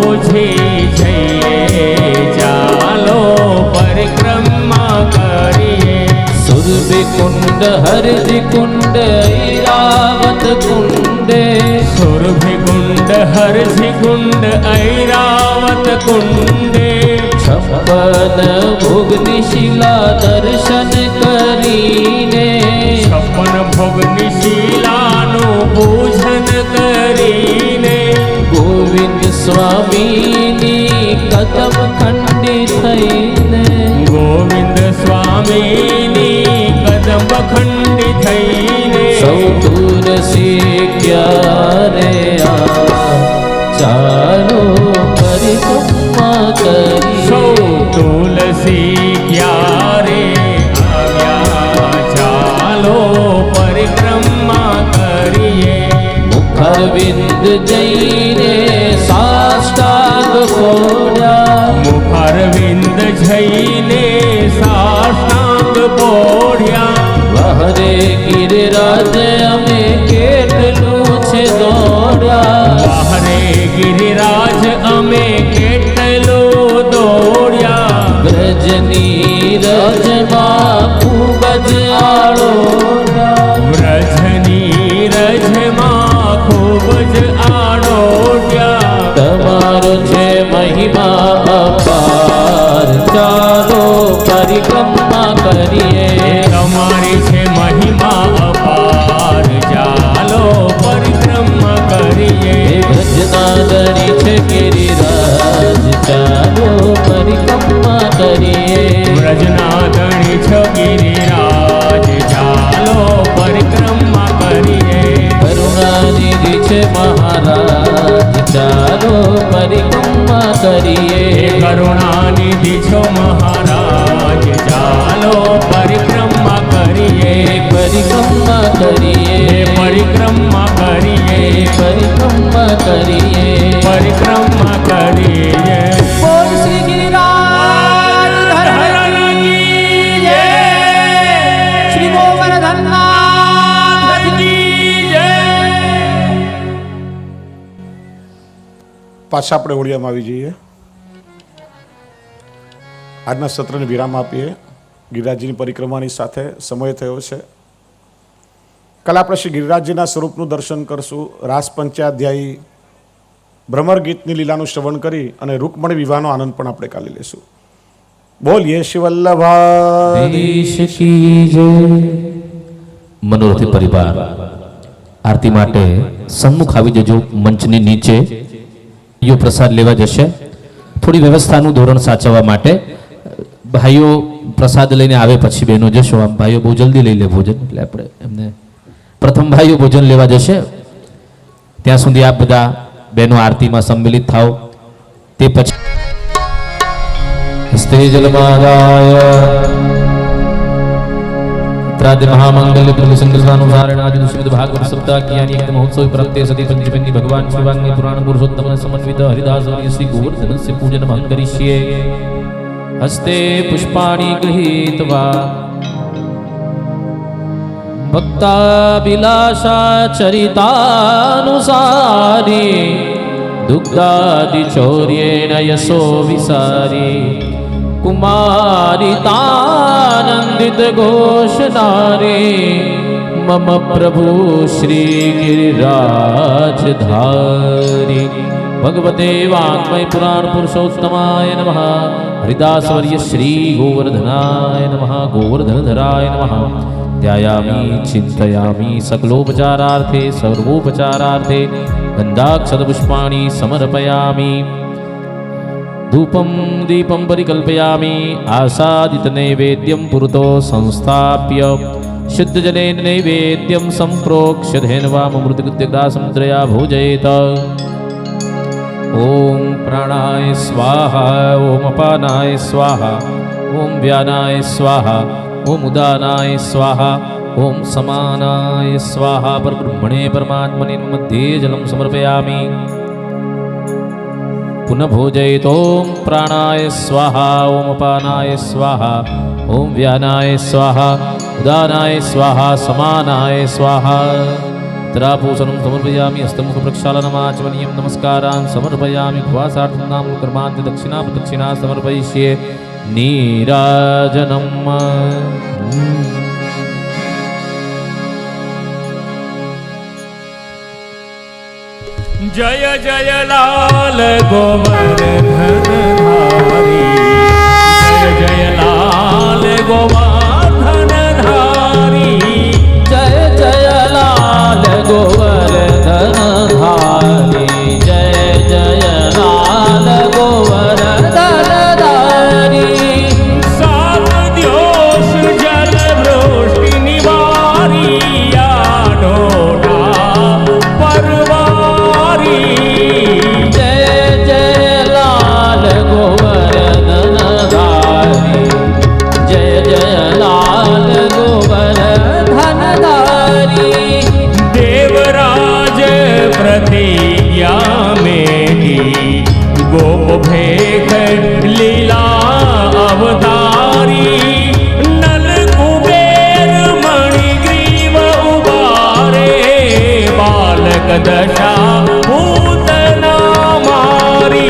Speaker 3: પહોંચી જઈએ, ચાલો પરિક્રમા કરીએ.
Speaker 2: સુરભિ કુંડ હરજી કુંડ ઐરાવત કુંડે,
Speaker 3: સુરભિ કુંડ હરજી કુંડ ઐરાવત કુંડે,
Speaker 2: છપ્પન ભોગની શિલા દર્શન કરીને,
Speaker 3: છપ્પન ભોગની શિલાનું પૂજન કરીને,
Speaker 2: ગોવિંદ સ્વામીની કદમ ખંડી થઈને,
Speaker 3: ગોવિંદ સ્વામીની કદમ ખંડી થઈને,
Speaker 2: સૌ તુલસી ક્યારે ચાલો પરિક્રમા કરી.
Speaker 3: સૌ તુલસી ક્યારે આવ્યા, ચાલો પરિક્રમા કરીએ.
Speaker 2: મુખરવિંદ જઈને સાષ્ટાંગ પોડ્યા,
Speaker 3: મુખારવિંદ જઈને સાષ્ટાંગ પોઢ્યા.
Speaker 2: વહરે ગિરિરાજ અમે કેટલું છે દોડ્યા,
Speaker 3: હરે ગિરિરાજ અમે કેટલો દોડ્યા.
Speaker 2: બ્રજની રજમાં ખૂબ જ આળોડ્યા,
Speaker 3: વ્રજની રજમાં ખૂબ જ આડોડ્યા.
Speaker 2: તમારો છે મહિમા અપાર, ચાલો પરિક્રમા કરીએ.
Speaker 3: તમારી છે મહિમા અપાર, ચાલો પરિક્રમા કરીએ.
Speaker 2: ભજના ધણી છે ગિરિરાજ, ચાલો પરિક્રમા કરીએ.
Speaker 3: વ્રજના ધણી છો ગિરિરાજ, ચાલો પરિક્રમા કરીએ.
Speaker 2: કરુણાનિધિ છે મહારાજ, ચાલો પરિક્રમા કરીએ.
Speaker 3: કરુણાનિધિ છો મહારાજ, ચાલો પરિક્રમા કરીએ.
Speaker 2: પરિક્રમા કરીએ,
Speaker 3: પરિક્રમા કરીએ.
Speaker 2: પરિક્રમા કરીએ.
Speaker 3: પરિક્રમા કરીએ.
Speaker 2: બોલ શ્રી ગિરિરાજ ધરણ કી જય, શ્રી ગોવર્ધનનાથ કી જય.
Speaker 1: પાછા આપણે ઓળિયામાં આવી જઈએ. આજના સત્રને વિરામ આપીએ. ગિરિરાજજીની પરિક્રમાની સાથે સમય થયો છે. કાલે આપણે શ્રી ગિરિરાજજીના સ્વરૂપનું દર્શન કરશું. રાસ પંચાધ્યાયી ભ્રમર ગીતની લીલાનું શ્રવણ કરી અને રૂકમણી વિવાહનો આનંદ પણ આપણે કાલે લેશું. બોલીએ શ્રી વલ્લભા.
Speaker 2: દેશ કી જય. મનોરથી પરિવાર આરતી માટે સન્મુખ આવી જજો. મંચની નીચે યો પ્રસાદ લેવા જશે. થોડી વ્યવસ્થાનું ધોરણ સાચવવા માટે ભાઈઓ પ્રસાદ લઈને આવે પછી બહેનો જશો. આમ ભાઈઓ બહુ જલ્દી લઈ લે ભોજન, એટલે આપણે એમને પ્રથમ ભાઈઓ ભોજન લેવા જશે. ત્યાં સુધી આપ બધા બહેનો આરતીમાં સંમિલિત થાઓ. તે પછી હસ્તે જલમાદાય ત્રાદ મહામંગલ્ય પ્રસંગસાનુસારેણ આદિ સુવિધ ભાગવત સપ્તાહ કિયાની એક મહોત્સવ પ્રત્યે સતી પંચમી ભગવાન શિવાંગી પુરાણ પુરુષોત્તમ સમન્વિત હરિદાસ વર્ય શ્રી ગોવર્ધનस्य પૂજનમ અહં કરિષ્યે. હસ્તે પુષ્પાણિ ગૃહીત્વા ભક્તાભિલાષા ચરિતાનુસારી દુગ્ધાદિ ચૌર્યેણ યશો વિસારી કુમારિતાનંદિત ઘોષનારી મમ પ્રભુ શ્રી ગિરિરાજધારી. ભગવતે વાङ्मय પુરાણ પુરુષોત્તમાય નમઃ. હરિદાસવર્ય શ્રી ગોવર્ધનાય નમઃ. ગોવર્ધનધરાય નમઃ. ધ્યાયામિ ચિંતયામિ સકલોપચારાર્થે સર્વોપચારાર્થે ગંધાક્ષતપુષ્પાણિ સમર્પયામિ. ધૂપમ દીપમ પરિકલ્પયામિ. આસાદિત નૈવેદ્યમ પુરતો સંસ્થાપ્ય શુદ્ધજલેન નૈવેદ્યમ સંપ્રોક્ષ્ય ધેન્વામૃતકૃત્યગ્રાસમુદ્રયા ભોજયેત. ઓમ પ્રાણાય સ્વાહા. ઓમ અપાનાય સ્વાહા. ઓમ વ્યાનાય સ્વાહા. ઓમ ઉદાનાય સ્વાહા. ઓમ સમાનાય સ્વાહા. પરબ્રહ્મણે પરમાત્મને મધ્યે જલમ સમર્પયામિ. પુનઃ ભોજયેત. ઓમ પ્રાણાય સ્વાહા. ઓમ અપાનાય સ્વાહા. ઓમ વ્યાનાય સ્વાહા. ઉદાનાય સ્વાહા. સમાનાય સ્વાહા. निद्रापूषणं समर्पयामि हस्तमुखप्रक्षालनमाचमनीयं नमस्कारान् समर्पयामि भुवासार्थं नाम कर्मान्त्य दक्षिणा समर्पयिष्ये नीराजनम्
Speaker 3: जय जय लाल गोवर्धन धारी, जय जय लाल गोवर्धन धारी,
Speaker 2: जय जय लाल गोवर्धन धारी, जय जय लाल गोवर्धन धारी।
Speaker 3: सात दिवस जल वृष्टि निवारी, आडोडा परवारी,
Speaker 2: जय जय लाल गोवर्धन धारी, जय जय लाल गोवर्धन धारी।
Speaker 3: देवराज प्रतिज्ञा मेरी, गोप भेख लीला अवतारी, नल कुबेर मणिग्रीव उबारे, बालक दशा पूतना मारी।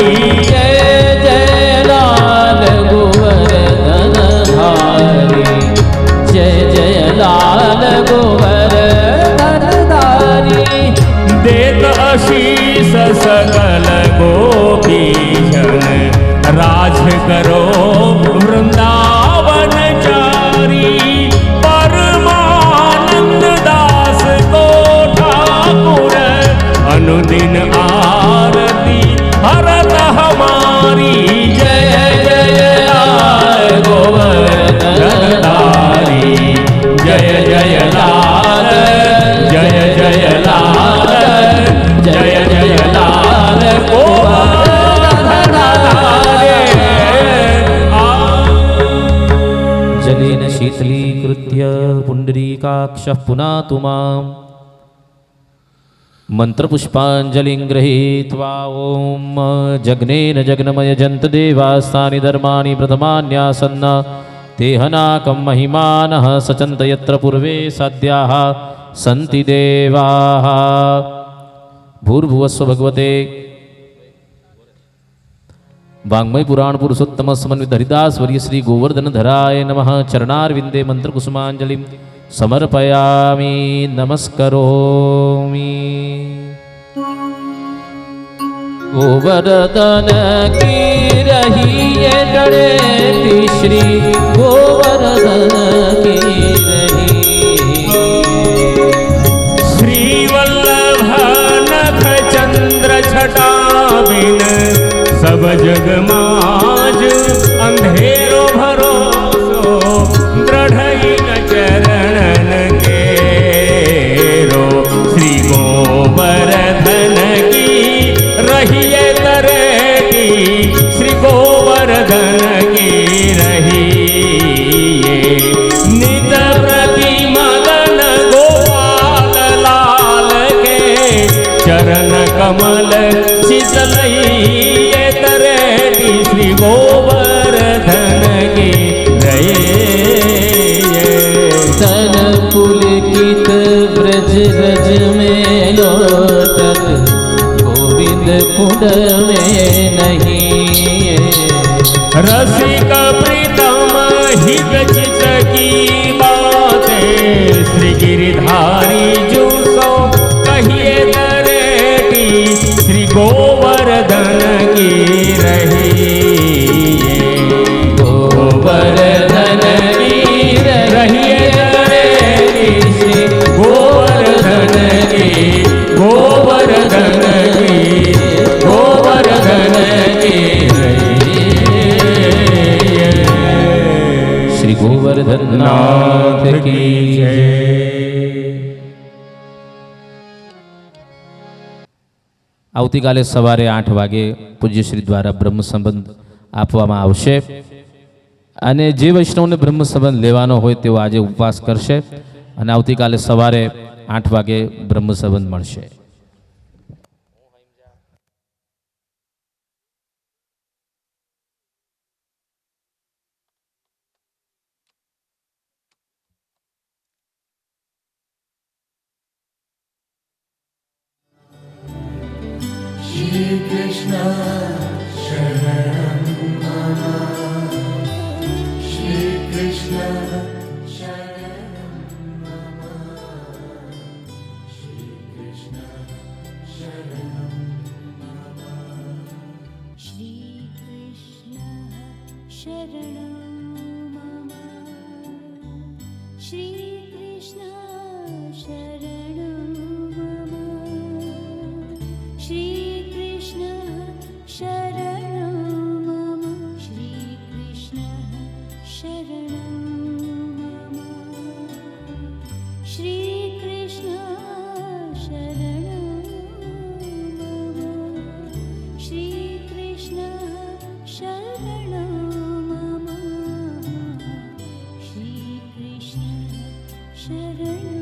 Speaker 2: जय जय लाल गोवर्धन धारी, जय जय लाल गोवर्धन धारी।
Speaker 3: देत आशीष सकल गोपीजन, राज करो वृंदावन चारी, परमानंद दास को ठाकुर, अनुदिन आरती हरत हमारी। जय जय लाल गोवर्धन धारी, जय जय लाल, जय जय लाल, जय जय लाल गोवर्धन धारी।
Speaker 2: जलेन शीतलीकृत्य पुण्डरीकाक्षः पुनातु माम् मन्त्रपुष्पाञ्जलिं गृहीत्वा ॐ जग्नेन जग्नमय जन्तदेवास्तानि धर्माणि प्रथमान्यासन्न तेहनाकं महिमानः सचन्त यत्र पूर्वे सद्याः सन्ति देवाः। भूर्भुवस्व भगवते वाङ्मय पुराण पुरुषोत्तम समन्वित हरिदास वर्य श्री गोवर्धन धराय नमः। चरणारविंदे मंत्र कुसुमांजलिं समर्पयामि नमस्करोमि। गोवर्धन की रही ये डरेती श्री गोवर्धन की रही।
Speaker 3: श्रीवल्लभ नख चंद्र छटा बिन, सब जग माज अंधेरो भरोसो, दृढ़ई न चरणन केरो। श्री गोवर्धन की रहिए तरेटी, श्री गोवर्धन की रहिए। नित प्रति मदन गोपाल लाल के, चरण कमल शीतलइए तरेटी, श्री गोवर्धन की रहिए।
Speaker 2: तन पुलकित ब्रज रज में लोटत, गोविंद कुंड में नहीं।
Speaker 3: रसिक प्रीतम हित चित की बातें, श्री गिरिधारी जो सो कहिए तरेटी, श्री गोवर्धन की रहिए।
Speaker 2: गोवर्धन की
Speaker 3: रहिए तरेटी, श्री गोवर्धन की, गोवर्धन की, गोवर्धन की रहिए।
Speaker 2: श्री गोवर्धन नाथ की जय। આવતીકાલે સવારે 8 વાગે પૂજ્યશ્રી દ્વારા બ્રહ્મ સંબંધ આપવામાં આવશે અને જે વૈષ્ણવને બ્રહ્મ સંબંધ લેવાનો હોય તેઓ આજે ઉપવાસ કરશે અને આવતીકાલે સવારે 8 વાગે બ્રહ્મ સંબંધ મળશે।
Speaker 3: श्रीकृष्ण शरणं मम श्रीकृष्ण शरणं मम श्रीकृष्ण शरणं मम
Speaker 4: श्रीकृष्ण शरणं मम श्रीकृष्ण शरणं मम श्रीकृष्ण शरणं मम श्रीकृष्ण शरणं मम श्रीकृष्ण शरणं मम श्रीकृष्ण शरणं मम श्रीकृष्ण शरणं